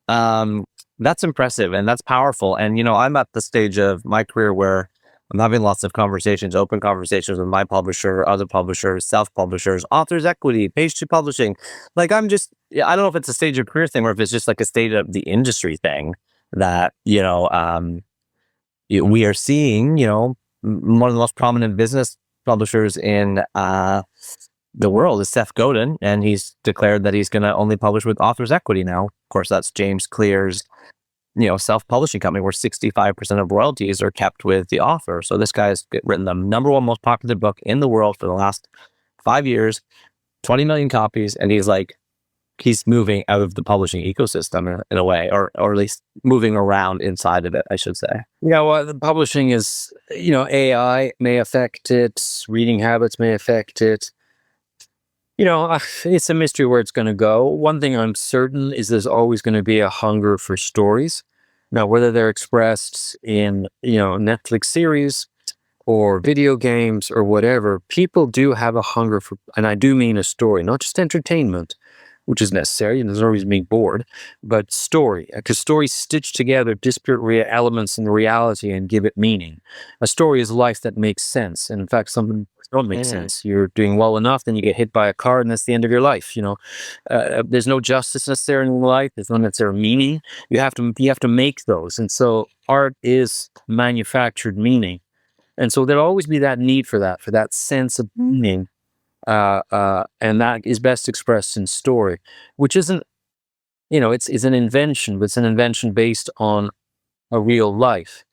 That's impressive and that's powerful. And, I'm at the stage of my career where I'm having lots of conversations, open conversations with my publisher, other publishers, self-publishers, authors equity, page two publishing. Like I don't know if it's a stage of career thing or if it's just like a state of the industry thing that, we are seeing, one of the most prominent business publishers in the world is Seth Godin, and he's declared that he's going to only publish with authors equity now. Of course, that's James Clear's self-publishing company where 65% of royalties are kept with the author. So this guy's written the number one most popular book in the world for the last 5 years, 20 million copies, and he's moving out of the publishing ecosystem in a way, or at least moving around inside of it, I should say. Yeah, well, the publishing is, AI may affect it, reading habits may affect it. It's a mystery where it's going to go. One thing I'm certain is there's always going to be a hunger for stories. Now, whether they're expressed in, Netflix series or video games or whatever, people do have a hunger for, and I do mean a story, not just entertainment, which is necessary, and there's no reason being bored, but story, because stories stitch together disparate elements in reality and give it meaning. A story is life that makes sense, and in fact, something don't make sense. You're doing well enough, then you get hit by a car, and that's the end of your life. There's no justice necessarily in life. There's no necessary meaning. You have to make those, and so art is manufactured meaning, and so there'll always be that need for that sense of meaning. And that is best expressed in story, which isn't, it's an invention, but it's an invention based on a real life.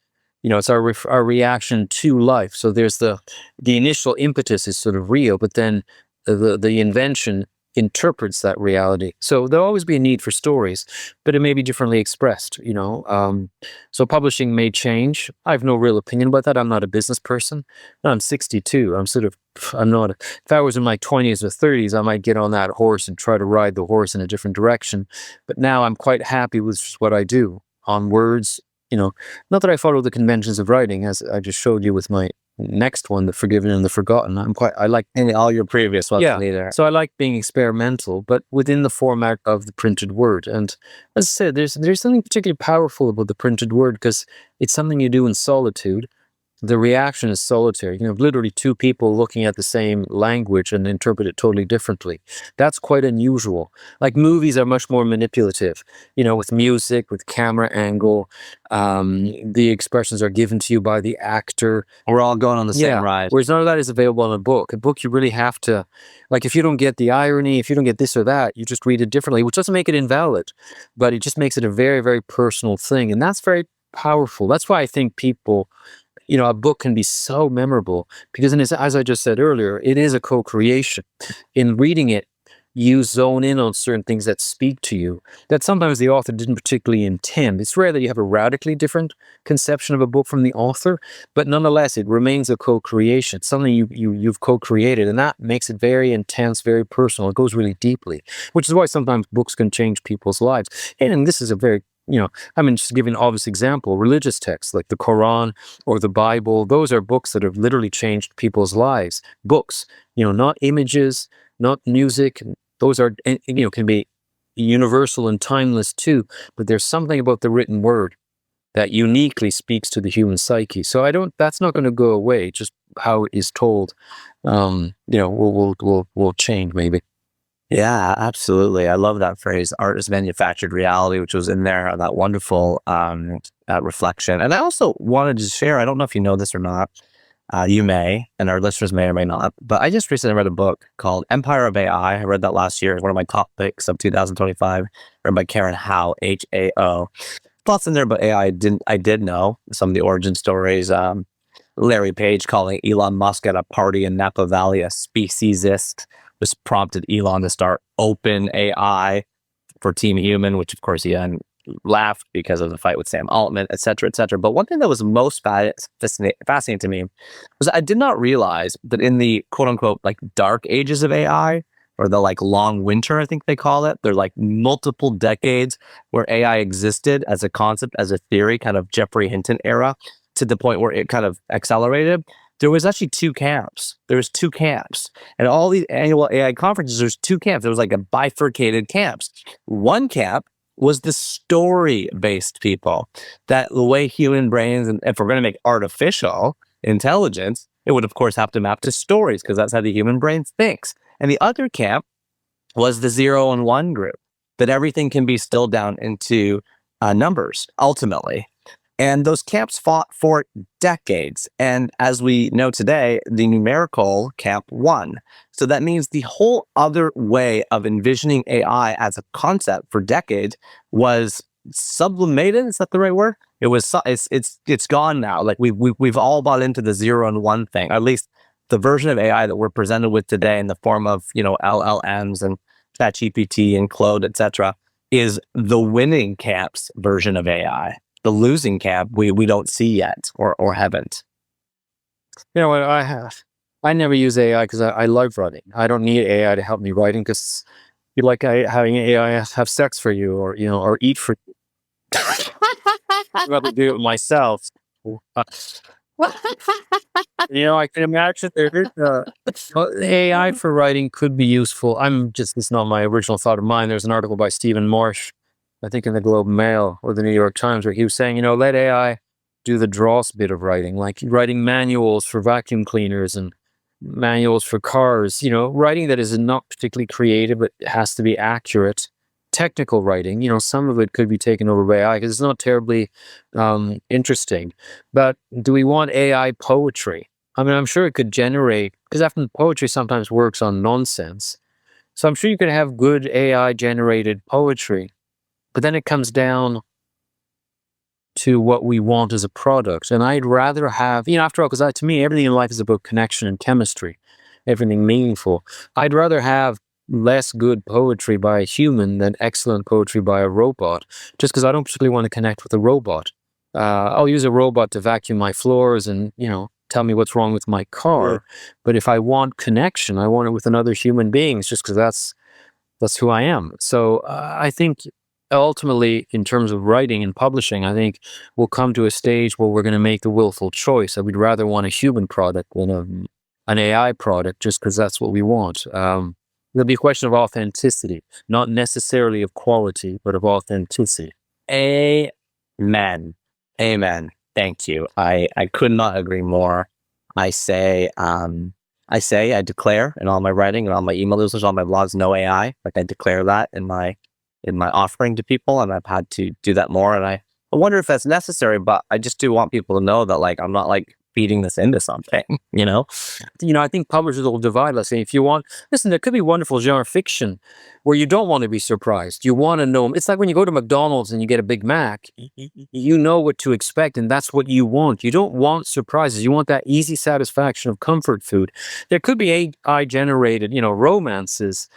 It's our reaction to life. So there's the initial impetus is sort of real, but then the invention interprets that reality. So there'll always be a need for stories, but it may be differently expressed, So publishing may change. I have no real opinion about that. I'm not a business person. I'm 62. I'm not, if I was in my 20s or 30s, I might get on that horse and try to ride the horse in a different direction. But now I'm quite happy with just what I do on words, not that I follow the conventions of writing, as I just showed you with my next one, The Forgiven and the Forgotten. I like all your previous ones. Yeah, so I like being experimental, but within the format of the printed word. And as I said, there's something particularly powerful about the printed word because it's something you do in solitude. The reaction is solitary. Literally two people looking at the same language and interpret it totally differently. That's quite unusual. Like movies are much more manipulative, with music, with camera angle. The expressions are given to you by the actor. We're all going on the same ride. Whereas none of that is available in a book. A book, you really have to, like if you don't get the irony, if you don't get this or that, you just read it differently, which doesn't make it invalid, but it just makes it a very, very personal thing. And that's very powerful. That's why I think people, a book can be so memorable because, as I just said earlier, it is a co-creation. In reading it, you zone in on certain things that speak to you that sometimes the author didn't particularly intend. It's rare that you have a radically different conception of a book from the author, but nonetheless, it remains a co-creation. It's something you've co-created, and that makes it very intense, very personal. It goes really deeply, which is why sometimes books can change people's lives. And this is a very just to give an obvious example, religious texts like the Quran or the Bible, those are books that have literally changed people's lives. Books, not images, not music. Those are, can be universal and timeless too, but there's something about the written word that uniquely speaks to the human psyche. So that's not going to go away, just how it is told, will change maybe. Yeah, absolutely. I love that phrase, art is manufactured reality, which was in there, that wonderful reflection. And I also wanted to share, I don't know if you know this or not, you may, and our listeners may or may not, but I just recently read a book called Empire of AI. I read that last year. It's one of my top picks of 2025, read by Karen Howe, H-A-O. Thoughts in there about AI I did know, some of the origin stories. Larry Page calling Elon Musk at a party in Napa Valley a speciesist, just prompted Elon to start Open AI, for Team Human, which of course he laughed because of the fight with Sam Altman, et cetera, et cetera. But one thing that was most fascinating to me was I did not realize that in the quote unquote like dark ages of AI, or the like long winter, I think they call it, they're like multiple decades where AI existed as a concept, as a theory, kind of Jeffrey Hinton era, to the point where it kind of accelerated. There was actually two camps. There was two camps. And all these annual AI conferences, there's two camps. There was like a bifurcated camps. One camp was the story-based people, that the way human brains, and if we're going to make artificial intelligence, it would of course have to map to stories because that's how the human brain thinks. And the other camp was the 0 and 1 group, that everything can be distilled down into numbers ultimately. And those camps fought for decades. And as we know today, the numerical camp won. So that means the whole other way of envisioning AI as a concept for decades was sublimated. Is that the right word? It was. It's gone now. Like we've all bought into the 0 and 1 thing. At least the version of AI that we're presented with today, in the form of LLMs and ChatGPT and Claude, etc., is the winning camp's version of AI. The losing camp we don't see yet or haven't. You know what I never use AI because I love writing. I don't need AI to help me writing because you like having AI have sex for you or eat for you. I'd rather do it myself. I can imagine AI for writing could be useful. It's not my original thought of mine. There's an article by Stephen Marsh, I think in the Globe and Mail or the New York Times, where he was saying, let AI do the dross bit of writing, like writing manuals for vacuum cleaners and manuals for cars, writing that is not particularly creative, but has to be accurate. Technical writing, some of it could be taken over by AI because it's not terribly interesting. But do we want AI poetry? I mean, I'm sure it could generate, because often poetry sometimes works on nonsense. So I'm sure you could have good AI generated poetry. But then it comes down to what we want as a product. And I'd rather have, after all, because to me, everything in life is about connection and chemistry, everything meaningful. I'd rather have less good poetry by a human than excellent poetry by a robot, just because I don't particularly want to connect with a robot. I'll use a robot to vacuum my floors and, tell me what's wrong with my car. Yeah. But if I want connection, I want it with another human being, just because that's who I am. So I think ultimately, in terms of writing and publishing, I think we'll come to a stage where we're going to make the willful choice that we'd rather want a human product than an AI product, just because that's what we want. There'll be a question of authenticity, not necessarily of quality, but of authenticity. Amen. Amen. Thank you. I could not agree more. I declare in all my writing and all my email newsletters, all my blogs, no AI. Like I declare that in my offering to people, and I've had to do that more. And I wonder if that's necessary, but I just do want people to know that like I'm not like feeding this into something, I think publishers will divide. Let's say if you want, listen, there could be wonderful genre fiction where you don't want to be surprised. You want to know. It's like when you go to McDonald's and you get a Big Mac, you know what to expect, and that's what you want. You don't want surprises. You want that easy satisfaction of comfort food. There could be AI generated, romances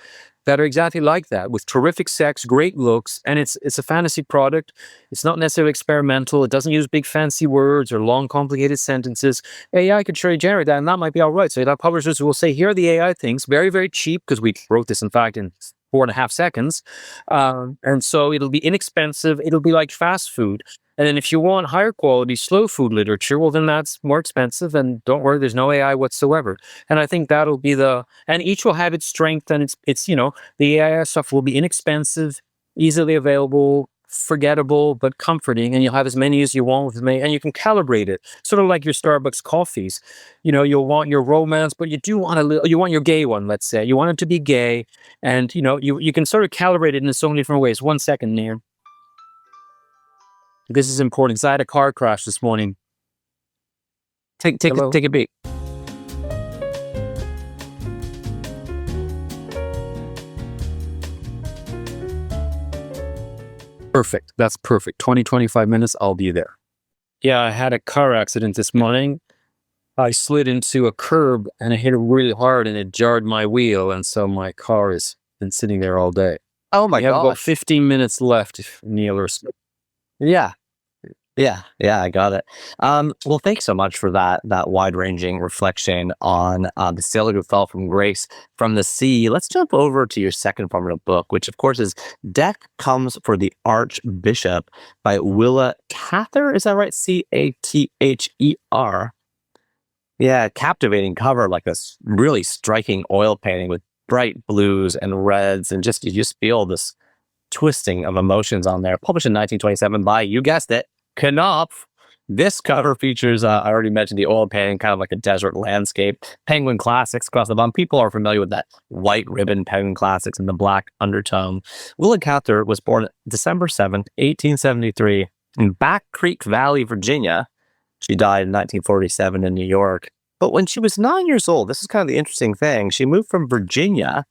that are exactly like that, with terrific sex, great looks, and it's a fantasy product. It's not necessarily experimental. It doesn't use big fancy words or long, complicated sentences. AI could surely generate that, and that might be all right. So that publishers will say, here are the AI things, very, very cheap, because we wrote this, in fact, in 4.5 seconds. And so it'll be inexpensive. It'll be like fast food. And then if you want higher quality, slow food literature, well, then that's more expensive. And don't worry, there's no AI whatsoever. And I think that'll be and each will have its strength. And it's the AI stuff will be inexpensive, easily available, forgettable, but comforting. And you'll have as many as you want with me. And you can calibrate it, sort of like your Starbucks coffees. You'll want your romance, but you do want you want your gay one, let's say. You want it to be gay. And, you can sort of calibrate it in so many different ways. 1 second, Nair. This is important because I had a car crash this morning. Take a beat. Perfect. That's perfect. 25 minutes, I'll be there. Yeah, I had a car accident this morning. I slid into a curb and I hit it really hard and it jarred my wheel. And so my car has been sitting there all day. Oh my We have about gosh. 15 minutes left, if Neil or Yeah. Yeah, I got it. Well, thanks so much for that wide-ranging reflection on the sailor who fell from grace from the sea. Let's jump over to your second formative book, which of course is Death Comes for the Archbishop by Willa Cather. Is that right? Cather. Yeah, captivating cover, like this really striking oil painting with bright blues and reds, and you just feel this twisting of emotions on there. Published in 1927 by, you guessed it, Knopf. This cover features, I already mentioned the oil painting, kind of like a desert landscape. Penguin classics across the bottom. People are familiar with that white ribbon Penguin classics and the black undertone. Willa Cather was born December 7th, 1873 in Back Creek Valley, Virginia. She died in 1947 in New York. But when she was 9 years old, this is kind of the interesting thing. She moved from Virginia,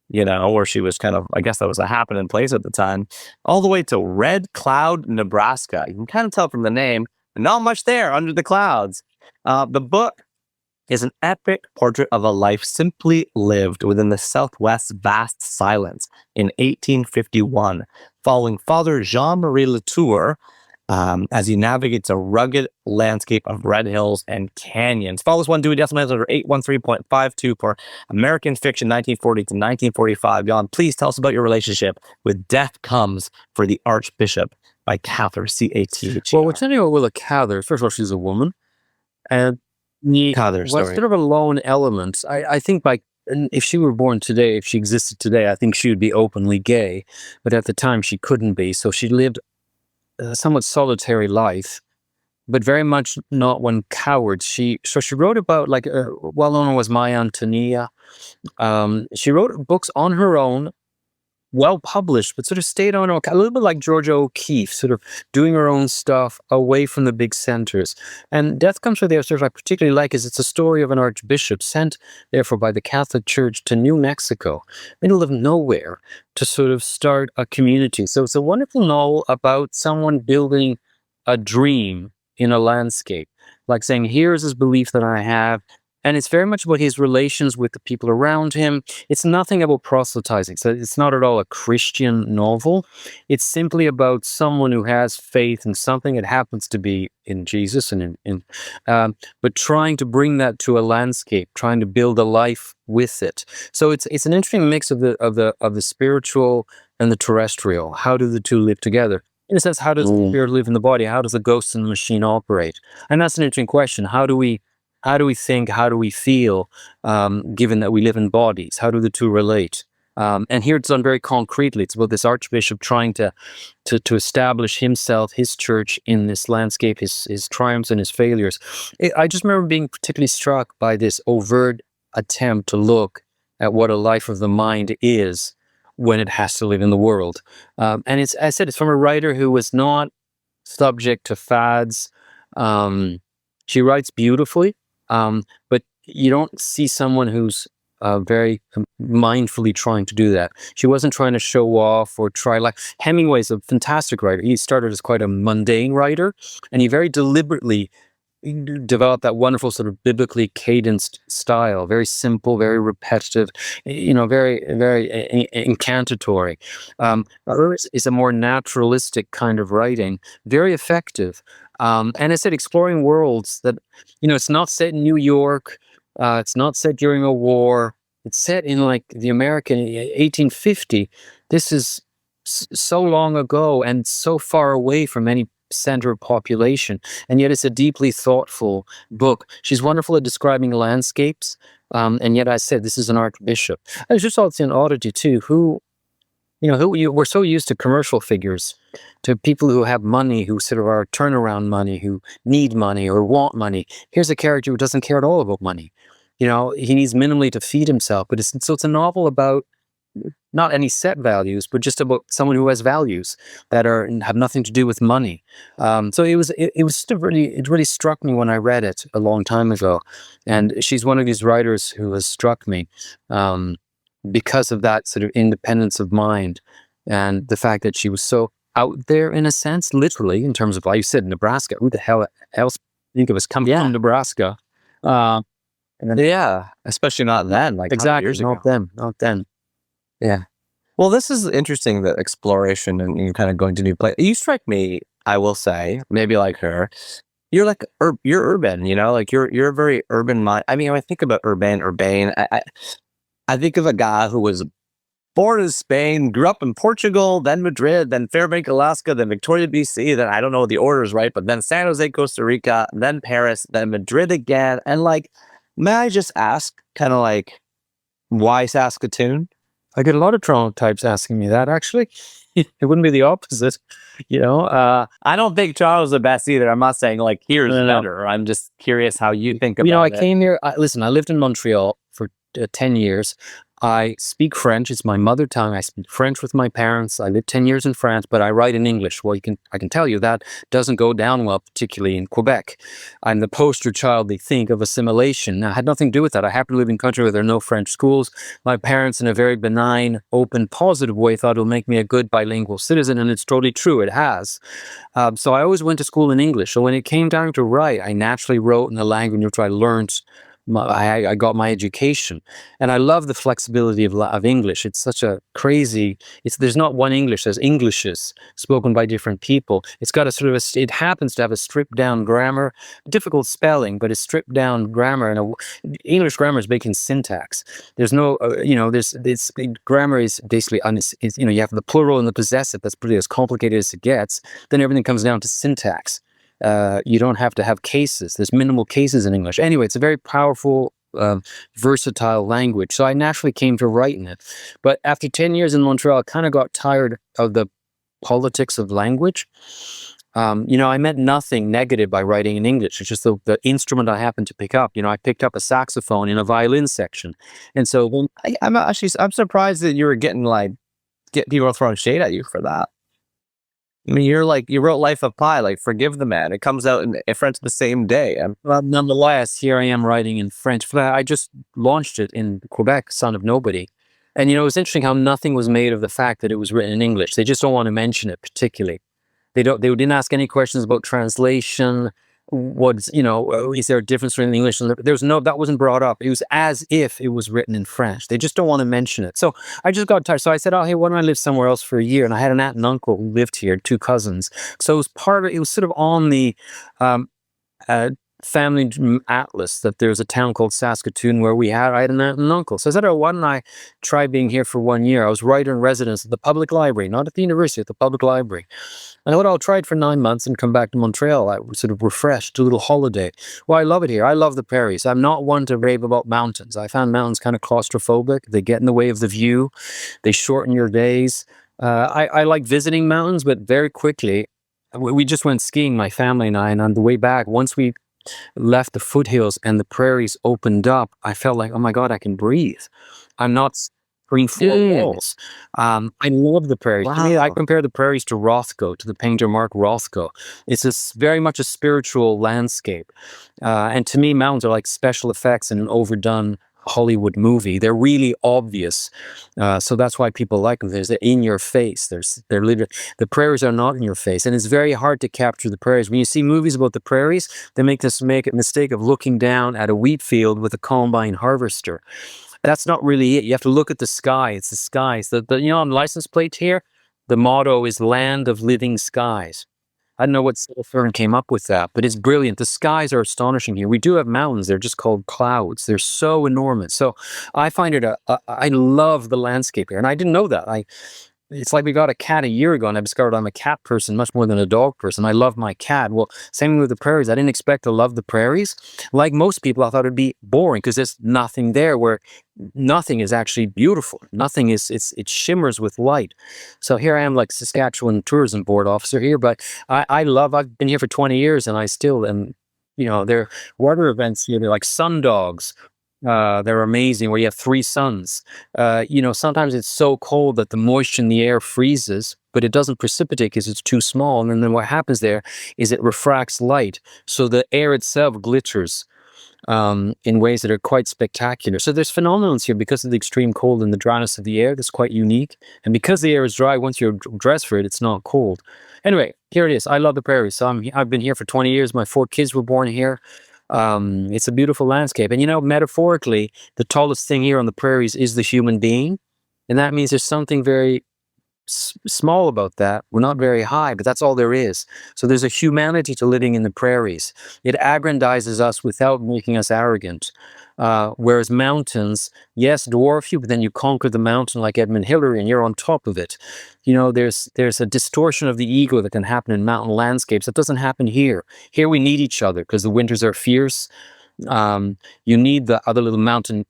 where she was kind of, I guess that was a happening place at the time, all the way to Red Cloud, Nebraska. You can kind of tell from the name, not much there under the clouds. The book is an epic portrait of a life simply lived within the Southwest's vast silence in 1851, following Father Jean-Marie Latour, as he navigates a rugged landscape of red hills and canyons. Follows one Dewey Decimal Answer 813.52 for American Fiction 1940 to 1945. Yann, please tell us about your relationship with Death Comes for the Archbishop by Cather, Cather. Well, what's interesting about Willa Cather, first of all, she's a woman. And Cather story. what's sort of a lone element, I think if she were born today, if she existed today, I think she would be openly gay. But at the time, she couldn't be. So she lived a somewhat solitary life, but very much not one coward. She wrote about, like, well known was My Antonia. She wrote books on her own, well published, but sort of stayed on her own, a little bit like Georgia O'Keeffe, sort of doing her own stuff away from the big centers. And Death Comes for the Archbishop, I particularly like, is it's a story of an archbishop sent, therefore, by the Catholic Church to New Mexico, middle of nowhere, to sort of start a community. So it's a wonderful novel about someone building a dream in a landscape, like saying, here's this belief that I have. And it's very much about his relations with the people around him. It's nothing about proselytizing. So it's not at all a Christian novel. It's simply about someone who has faith in something. It happens to be in Jesus, but trying to bring that to a landscape, trying to build a life with it. So it's an interesting mix of the spiritual and the terrestrial. How do the two live together? In a sense, how does the spirit live in the body? How does the ghost in the machine operate? And that's an interesting question. How do we think? How do we feel, given that we live in bodies? How do the two relate? And here it's done very concretely. It's about this archbishop trying to establish himself, his church in this landscape, his triumphs and his failures. I just remember being particularly struck by this overt attempt to look at what a life of the mind is when it has to live in the world. And as I said, it's from a writer who was not subject to fads. She writes beautifully. But you don't see someone who's very mindfully trying to do that. She wasn't trying to show off or try, like Hemingway's a fantastic writer. He started as quite a mundane writer, and he very deliberately developed that wonderful sort of biblically cadenced style, very simple, very repetitive, very, very incantatory. Hers is a more naturalistic kind of writing, very effective. And I said, exploring worlds that, it's not set in New York. It's not set during a war. It's set in like the American 1850. This is so long ago and so far away from any center of population. And yet it's a deeply thoughtful book. She's wonderful at describing landscapes. And yet I said, this is an archbishop. I just thought it's an oddity too, we're so used to commercial figures, to people who have money, who sort of are turnaround money, who need money or want money. Here's a character who doesn't care at all about money. He needs minimally to feed himself. But it's a novel about not any set values, but just about someone who has values that have nothing to do with money. So it really struck me when I read it a long time ago. And she's one of these writers who has struck me because of that sort of independence of mind and the fact that she was so out there, in a sense, literally, in terms of, like you said, Nebraska. Who the hell else think of us coming from Nebraska? Especially not then, like exactly, years ago. Not then. Yeah. Well, this is interesting, the exploration and you kind of going to new place. You strike me, I will say, maybe like her. You're like you're urban, like you're a very urban mind. I mean, when I think about urbane, I think of a guy who was born in Spain, grew up in Portugal, then Madrid, then Fairbanks, Alaska, then Victoria, BC, then I don't know the order is right, but then San Jose, Costa Rica, then Paris, then Madrid again. And like, may I just ask, kind of like, why Saskatoon? I get a lot of Toronto types asking me that, actually. It wouldn't be the opposite, I don't think Toronto's the best either. I'm not saying like here's No, no. better. I'm just curious how you think about I it. came here. Listen, I lived in Montreal for 10 years. I speak French. It's my mother tongue. I speak French with my parents. I lived 10 years in France, but I write in English. Well, I can tell you that doesn't go down well, particularly in Quebec. I'm the poster child, they think, of assimilation. Now, I had nothing to do with that. I happen to live in a country where there are no French schools. My parents, in a very benign, open, positive way, thought it'll make me a good bilingual citizen, and it's totally true. It has. So I always went to school in English. So when it came time to write, I naturally wrote in the language which I learned. I got my education, and I love the flexibility of English. It's such a crazy. There's not one English. There's Englishes spoken by different people. It's got a sort of it happens to have a stripped down grammar, difficult spelling, but a stripped down grammar. And English grammar is based in syntax. There's no, grammar is basically you have the plural and the possessive. That's pretty as complicated as it gets. Then everything comes down to syntax. You don't have to have cases. There's minimal cases in English. Anyway, it's a very powerful, versatile language. So I naturally came to writing it. But after 10 years in Montreal, I kind of got tired of the politics of language. I meant nothing negative by writing in English. It's just the instrument I happened to pick up. I picked up a saxophone in a violin section. And so I'm surprised that you were getting people throwing shade at you for that. I mean, you wrote Life of Pi, like, forgive the man. It comes out in French the same day. Well, nonetheless, here I am writing in French. I just launched it in Quebec, Son of Nobody. And, it was interesting how nothing was made of the fact that it was written in English. They just don't want to mention it particularly. They didn't ask any questions about translation. Is there a difference between English and that wasn't brought up. It was as if it was written in French. They just don't want to mention it. So I just got tired. So I said, oh, hey, why don't I live somewhere else for a year? And I had an aunt and uncle who lived here, 2 cousins. So it was sort of on the family atlas that there's a town called Saskatoon where I had an aunt and uncle. So I said, oh, why don't I try being here for 1 year? I was writer in residence at the public library, not at the university, at the public library. I thought I'll try it for 9 months and come back to Montreal. I was sort of refreshed, a little holiday. Well, I love it here. I love the prairies. I'm not one to rave about mountains. I found mountains kind of claustrophobic. They get in the way of the view. They shorten your days. I like visiting mountains, but very quickly, we just went skiing, my family and I, and on the way back, once we left the foothills and the prairies opened up, I felt like, oh my God, I can breathe. I'm not between 4 walls. I love the prairies. Wow. To me, I compare the prairies to Rothko, to the painter Mark Rothko. It's very much a spiritual landscape. And to me, mountains are like special effects in an overdone Hollywood movie. They're really obvious. So that's why people like them. They're in your face. They're literally, the prairies are not in your face. And it's very hard to capture the prairies. When you see movies about the prairies, they make a mistake of looking down at a wheat field with a combine harvester. That's not really it. You have to look at the sky. It's the skies. On the license plate here, the motto is Land of Living Skies. I don't know what Fern came up with that, but it's brilliant. The skies are astonishing here. We do have mountains. They're just called clouds. They're so enormous. So I find it, I love the landscape here. And I didn't know that. It's like we got a cat a year ago and I discovered I'm a cat person much more than a dog person. I love my cat. Well, same with the prairies. I didn't expect to love the prairies. Like most people, I thought it'd be boring because there's nothing there, where nothing is actually beautiful. Nothing is, it shimmers with light. So here I am, like Saskatchewan Tourism Board officer here, but I've been here for 20 years and I still am, there are water events here. They're like sun dogs. They're amazing, where you have 3 suns. Sometimes it's so cold that the moisture in the air freezes, but it doesn't precipitate because it's too small. And then what happens there is it refracts light. So the air itself glitters in ways that are quite spectacular. So there's phenomenons here because of the extreme cold and the dryness of the air. That's quite unique. And because the air is dry, once you're dressed for it, it's not cold. Anyway, here it is. I love the prairies. So I've been here for 20 years. My 4 kids were born here. It's a beautiful landscape. And metaphorically, the tallest thing here on the prairies is the human being. And that means there's something very small about that. We're not very high, but that's all there is. So there's a humanity to living in the prairies. It aggrandizes us without making us arrogant. Whereas mountains, yes, dwarf you, but then you conquer the mountain like Edmund Hillary and you're on top of it. You know, there's a distortion of the ego that can happen in mountain landscapes. That doesn't happen here. Here we need each other because the winters are fierce. You need the other little mountain,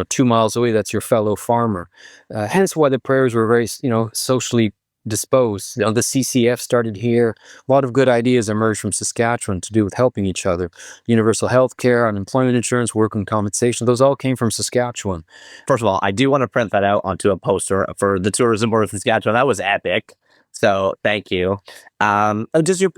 2 miles away. That's your fellow farmer. Hence why the prairies were very, socially disposed. The CCF started here. A lot of good ideas emerged from Saskatchewan to do with helping each other. Universal health care, unemployment insurance, work and compensation. Those all came from Saskatchewan. First of all, I do want to print that out onto a poster for the Tourism Board of Saskatchewan. That was epic. So thank you. Do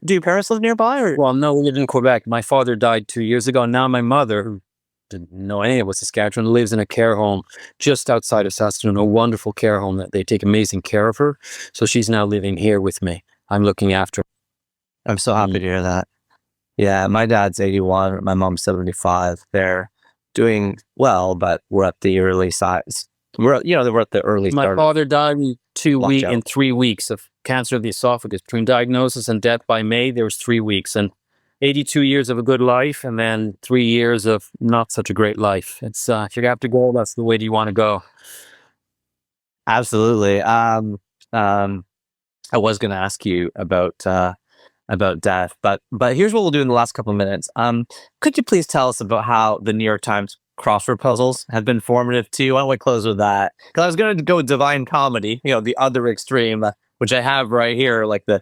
your parents live nearby? Or? Well, no, we lived in Quebec. My father died 2 years ago. Now my mother, who didn't know anything about Saskatchewan, lives in a care home just outside of Saskatoon, a wonderful care home that they take amazing care of her. So she's now living here with me. I'm looking after her. I'm so happy to hear that. Yeah, my dad's 81. My mom's 75. They're doing well, but we're at the early size. We're at the early My start. father died in 3 weeks of cancer of the esophagus. Between diagnosis and death by May, there was 3 weeks. And 82 years of a good life, and then 3 years of not such a great life. It's if you have to go, that's the way you want to go. Absolutely. I was going to ask you about death, but here's what we'll do in the last couple of minutes. Could you please tell us about how the New York Times crossword puzzles have been formative to you? Why don't we close with that? Because I was going to go with Divine Comedy, the other extreme, which I have right here, like the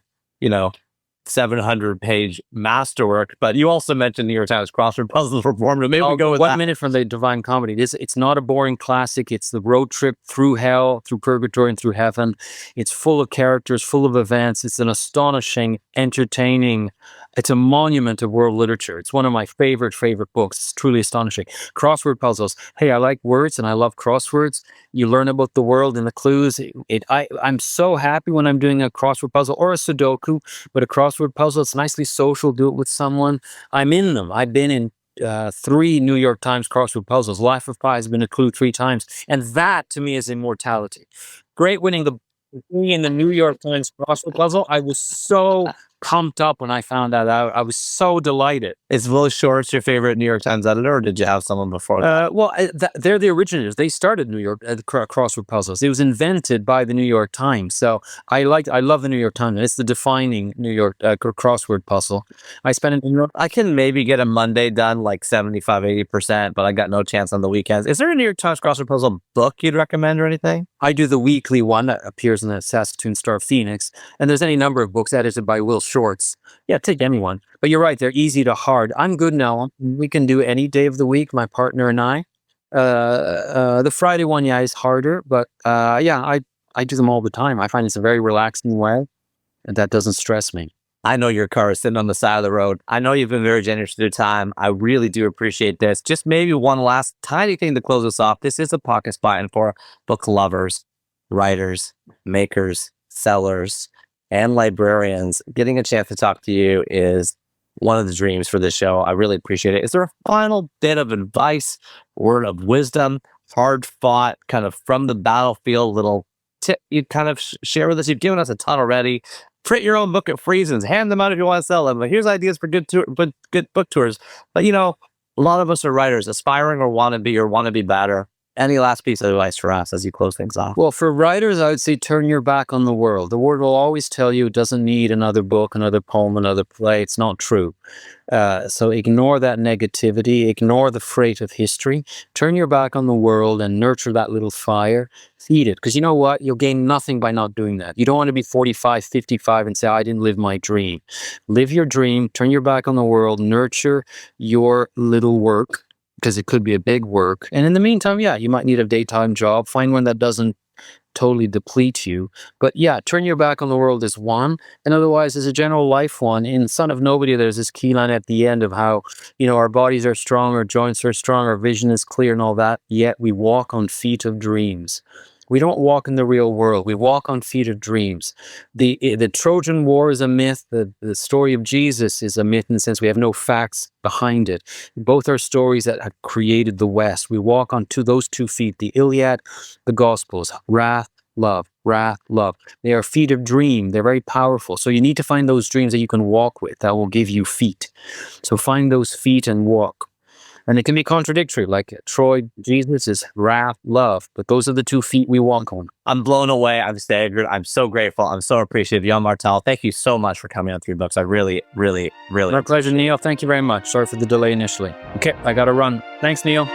700-page masterwork, but you also mentioned New York Times crossword puzzles were formative. Maybe we go with 1 minute from the Divine Comedy. It's not a boring classic. It's the road trip through hell, through purgatory, and through heaven. It's full of characters, full of events. It's an astonishing, entertaining. It's a monument of world literature. It's one of my favorite books. It's truly astonishing. Crossword puzzles. Hey, I like words and I love crosswords. You learn about the world and the clues. I'm so happy when I'm doing a crossword puzzle or a Sudoku, but a crossword puzzle, it's nicely social. Do it with someone. I'm in them. I've been in 3 New York Times crossword puzzles. Life of Pi has been a clue 3 times. And that, to me, is immortality. Great winning the in the New York Times crossword puzzle. I was so pumped up when I found that out. I was so delighted. Is Will Shortz your favorite New York Times editor, or did you have someone before that? Well, they're the originators. They started New York crossword puzzles. It was invented by the New York Times. So I love the New York Times. It's the defining New York crossword puzzle. I spent I can maybe get a Monday done like 75, 80%, but I got no chance on the weekends. Is there a New York Times crossword puzzle book you'd recommend or anything? I do the weekly one that appears in the Saskatoon Star Phoenix, and there's any number of books edited by Will Shortz. Yeah, take anyone. But you're right, they're easy to hard. I'm good now. We can do any day of the week, my partner and I. The Friday one, is harder, but I do them all the time. I find it's a very relaxing way, and that doesn't stress me. I know your car is sitting on the side of the road. I know you've been very generous with your time. I really do appreciate this. Just maybe one last tiny thing to close us off. This is a pocket spotting for book lovers, writers, makers, sellers, and librarians. Getting a chance to talk to you is one of the dreams for this show. I really appreciate it. Is there a final bit of advice, word of wisdom, hard fought, kind of from the battlefield, little tip you'd kind of share with us? You've given us a ton already. Print your own book at Friesens. Hand them out if you want to sell them. But here's ideas for good book tours. But a lot of us are writers, aspiring or want to be better. Any last piece of advice for us as you close things off? Well, for writers, I would say turn your back on the world. The world will always tell you it doesn't need another book, another poem, another play. It's not true. So ignore that negativity, ignore the freight of history, turn your back on the world and nurture that little fire, feed it. Because you know what? You'll gain nothing by not doing that. You don't want to be 45, 55 and say, I didn't live my dream. Live your dream, turn your back on the world, nurture your little work, because it could be a big work. And in the meantime, you might need a daytime job. Find one that doesn't totally deplete you. But turn your back on the world is one. And otherwise, as a general life one, in Son of Nobody, there's this key line at the end of how, our bodies are strong, our joints are strong, our vision is clear and all that, yet we walk on feet of dreams. We don't walk in the real world. We walk on feet of dreams. The Trojan War is a myth. The story of Jesus is a myth in the sense we have no facts behind it. Both are stories that have created the West. We walk on those 2 feet, the Iliad, the Gospels, wrath, love, wrath, love. They are feet of dream. They're very powerful. So you need to find those dreams that you can walk with that will give you feet. So find those feet and walk. And it can be contradictory, like Troy, Jesus is wrath, love, but those are the 2 feet we walk on. I'm blown away. I'm staggered. I'm so grateful. I'm so appreciative. Yann Martel, thank you so much for coming on 3 Books. I really, really, really. My pleasure, Neil. Thank you very much. Sorry for the delay initially. Okay, I got to run. Thanks, Neil.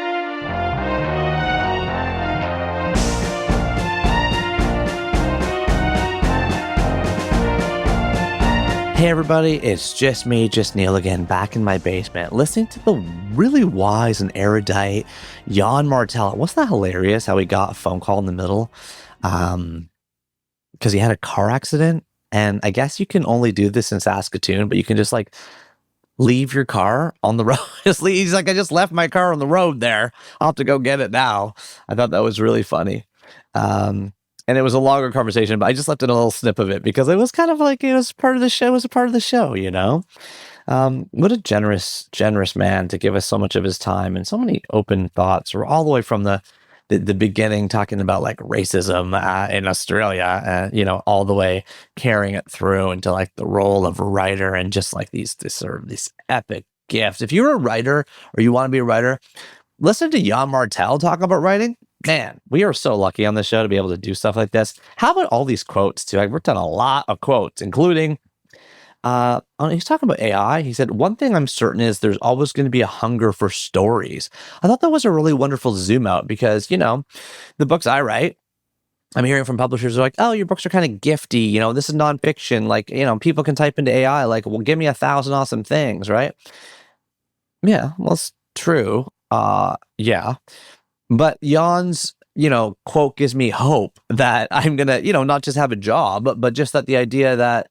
Hey everybody, it's just me, just Neil again, back in my basement, listening to the really wise and erudite Yann Martel. Wasn't that hilarious how he got a phone call in the middle? Because he had a car accident, and I guess you can only do this in Saskatoon, but you can just like leave your car on the road. He's like, I just left my car on the road there. I'll have to go get it now. I thought that was really funny. And it was a longer conversation, but I just left in a little snip of it because it was kind of like it was part of the show. It was a part of the show, you know? What a generous man to give us so much of his time and so many open thoughts. We're all the way from the beginning talking about like racism in Australia, you know, all the way carrying it through into like the role of a writer and just like these epic gifts. If you're a writer or you want to be a writer, listen to Yann Martel talk about writing. Man, we are so lucky on this show to be able to do stuff like this. How about all these quotes too? I've worked on a lot of quotes, including, he's talking about AI. He said, one thing I'm certain is there's always going to be a hunger for stories. I thought that was a really wonderful zoom out because, you know, the books I write, I'm hearing from publishers who are like, oh, your books are kind of gifty. You know, this is nonfiction. Like, you know, people can type into AI, like, well, give me 1,000 awesome things, right? Yeah, well, it's true. Yeah. But Yann's, you know, quote gives me hope that I'm going to, you know, not just have a job, but just that the idea that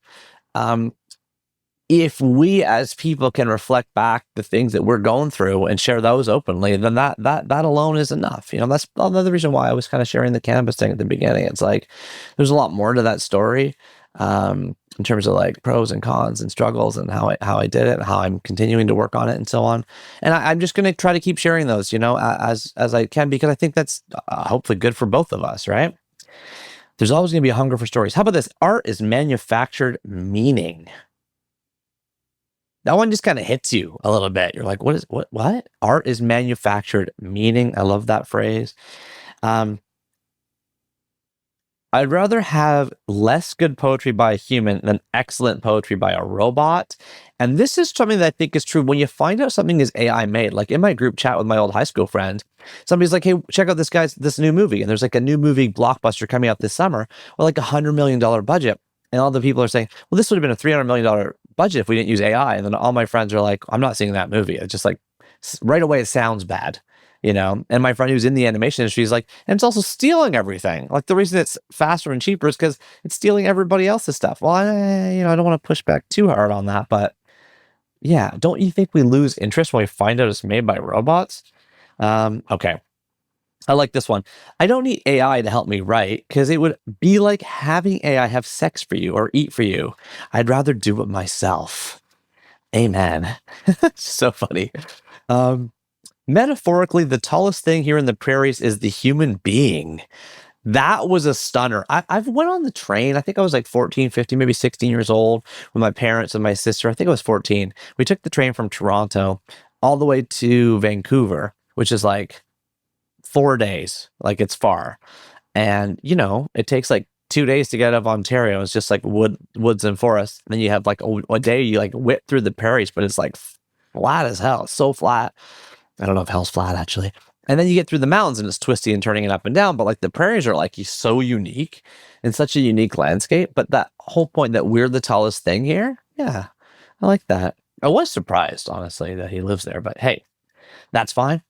if we as people can reflect back the things that we're going through and share those openly, then that alone is enough. You know, that's another reason why I was kind of sharing the cannabis thing at the beginning. It's like there's a lot more to that story. In terms of like pros and cons and struggles and how I did it and how I'm continuing to work on it and so on. And I'm just going to try to keep sharing those, you know, as I can, because I think that's hopefully good for both of us, right? There's always going to be a hunger for stories. How about this? Art is manufactured meaning. That one just kind of hits you a little bit. You're like, what? Art is manufactured meaning. I love that phrase. I'd rather have less good poetry by a human than excellent poetry by a robot. And this is something that I think is true. When you find out something is AI made, like in my group chat with my old high school friend, somebody's like, hey, check out this new movie. And there's like a new movie blockbuster coming out this summer with like $100 million budget. And all the people are saying, well, this would have been a $300 million budget if we didn't use AI. And then all my friends are like, I'm not seeing that movie. It's just like right away, it sounds bad. You know, and my friend who's in the animation industry is like, and it's also stealing everything. Like the reason it's faster and cheaper is because it's stealing everybody else's stuff. Well, I don't want to push back too hard on that, but yeah, don't you think we lose interest when we find out it's made by robots? Okay. I like this one. I don't need AI to help me write because it would be like having AI have sex for you or eat for you. I'd rather do it myself. Amen. So funny. Metaphorically, the tallest thing here in the prairies is the human being. That was a stunner. I've went on the train. I think I was like 14, 15, maybe 16 years old with my parents and my sister. I think I was 14. We took the train from Toronto all the way to Vancouver, which is like 4 days. Like it's far. And, you know, it takes like 2 days to get out of Ontario. It's just like woods and forests. And then you have like a day you like whip through the prairies, but it's like flat as hell. It's so flat. I don't know if hell's flat actually. And then you get through the mountains and it's twisty and turning it up and down. But like the prairies are like so unique and such a unique landscape. But that whole point that we're the tallest thing here. Yeah, I like that. I was surprised, honestly, that he lives there. But hey, that's fine.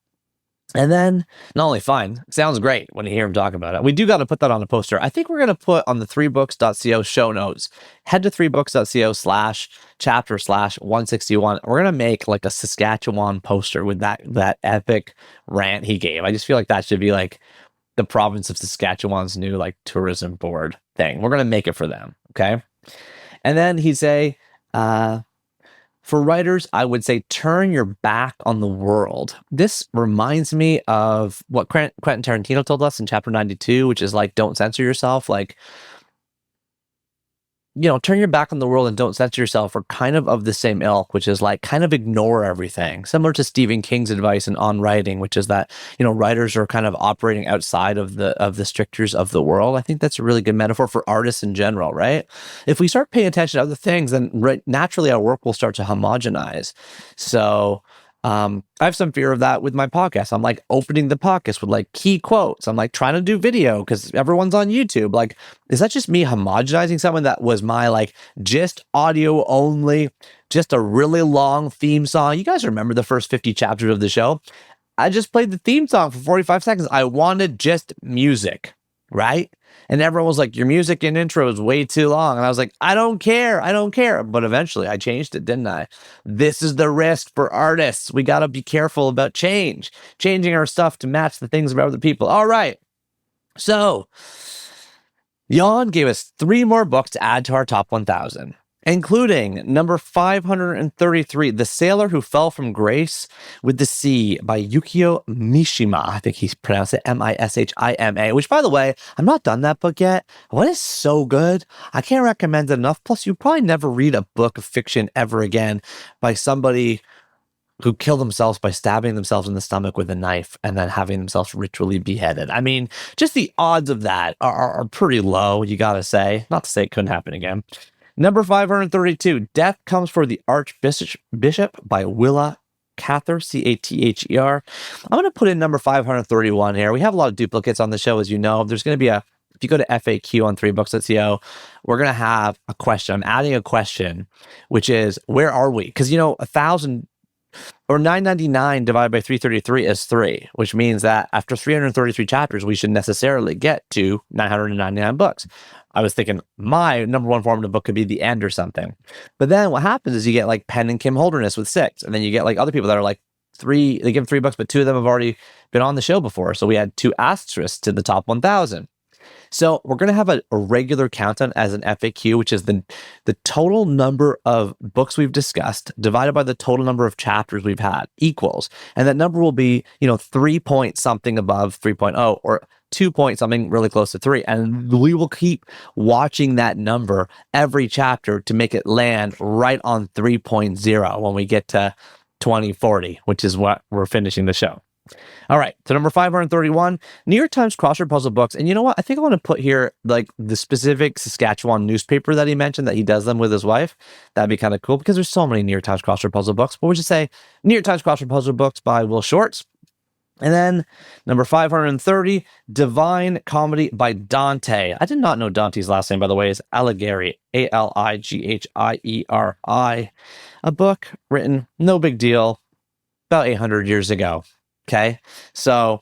And then, not only fine, it sounds great when you hear him talk about it. We do got to put that on a poster. I think we're going to put on the 3books.co show notes. Head to 3books.co/chapter/161. We're going to make like a Saskatchewan poster with that epic rant he gave. I just feel like that should be like the province of Saskatchewan's new like tourism board thing. We're going to make it for them. Okay. And then he'd say, for writers, I would say turn your back on the world. This reminds me of what Quentin Tarantino told us in chapter 92, which is like, don't censor yourself. Like, you know, turn your back on the world and don't censor yourself are kind of the same ilk, which is like kind of ignore everything. Similar to Stephen King's advice on writing, which is that, you know, writers are kind of operating outside of the strictures of the world. I think that's a really good metaphor for artists in general, right? If we start paying attention to other things, then naturally our work will start to homogenize. So I have some fear of that with my podcast. I'm like opening the podcast with like key quotes. I'm like trying to do video because everyone's on YouTube. Like, is that just me homogenizing something that was my like just audio only, just a really long theme song? You guys remember the first 50 chapters of the show? I just played the theme song for 45 seconds. I wanted just music, right? And everyone was like, your music and intro is way too long. And I was like, I don't care. But eventually I changed it, didn't I? This is the risk for artists. We got to be careful about changing our stuff to match the things of other people. All right. So Yann gave us 3 more books to add to our top 1,000. Including number 533, The Sailor Who Fell from Grace with the Sea by Yukio Mishima. I think he's pronounced it Mishima, which, by the way, I've not done that book yet. What is so good? I can't recommend it enough. Plus, you probably never read a book of fiction ever again by somebody who killed themselves by stabbing themselves in the stomach with a knife and then having themselves ritually beheaded. I mean, just the odds of that are pretty low, you gotta say. Not to say it couldn't happen again. Number 532, Death Comes for the Archbishop by Willa, Cather, Cather. I'm going to put in number 531 here. We have a lot of duplicates on the show, as you know. There's going to be if you go to FAQ on 3books.co, we're going to have a question. I'm adding a question, which is, where are we? Because, you know, 1,000 or 999 divided by 333 is 3, which means that after 333 chapters, we should necessarily get to 999 books. I was thinking my number 1 formative book could be The End or something. But then what happens is you get like Penn and Kim Holderness with 6. And then you get like other people that are like 3, they give 3 books, but 2 of them have already been on the show before. So we had 2 asterisks to the top 1,000. So we're going to have a regular countdown as an FAQ, which is the total number of books we've discussed divided by the total number of chapters we've had equals. And that number will be, you know, 3 point something above 3.0 or 2 point something really close to 3. And we will keep watching that number every chapter to make it land right on 3.0 when we get to 2040, which is what we're finishing the show. All right, so number 531, New York Times crossword puzzle books. And you know what? I think I want to put here like the specific Saskatchewan newspaper that he mentioned that he does them with his wife. That'd be kind of cool because there's so many New York Times crossword puzzle books. But we'll just say New York Times crossword puzzle books by Will Shortz. And then number 530, Divine Comedy by Dante. I did not know Dante's last name, by the way, is Alighieri, Alighieri. A book written, no big deal, about 800 years ago. Okay, so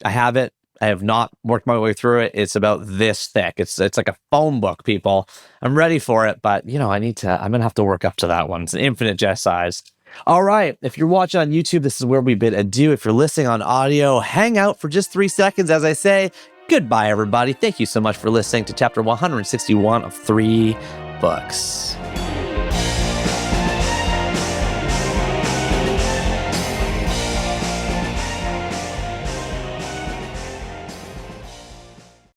I have it. I have not worked my way through it. It's about this thick. It's like a phone book, people. I'm ready for it, but you know, I'm gonna have to work up to that one. It's an infinite jest size. All right, if you're watching on YouTube, this is where we bid adieu. If you're listening on audio, hang out for just 3 seconds as I say goodbye, everybody. Thank you so much for listening to chapter 161 of 3 books.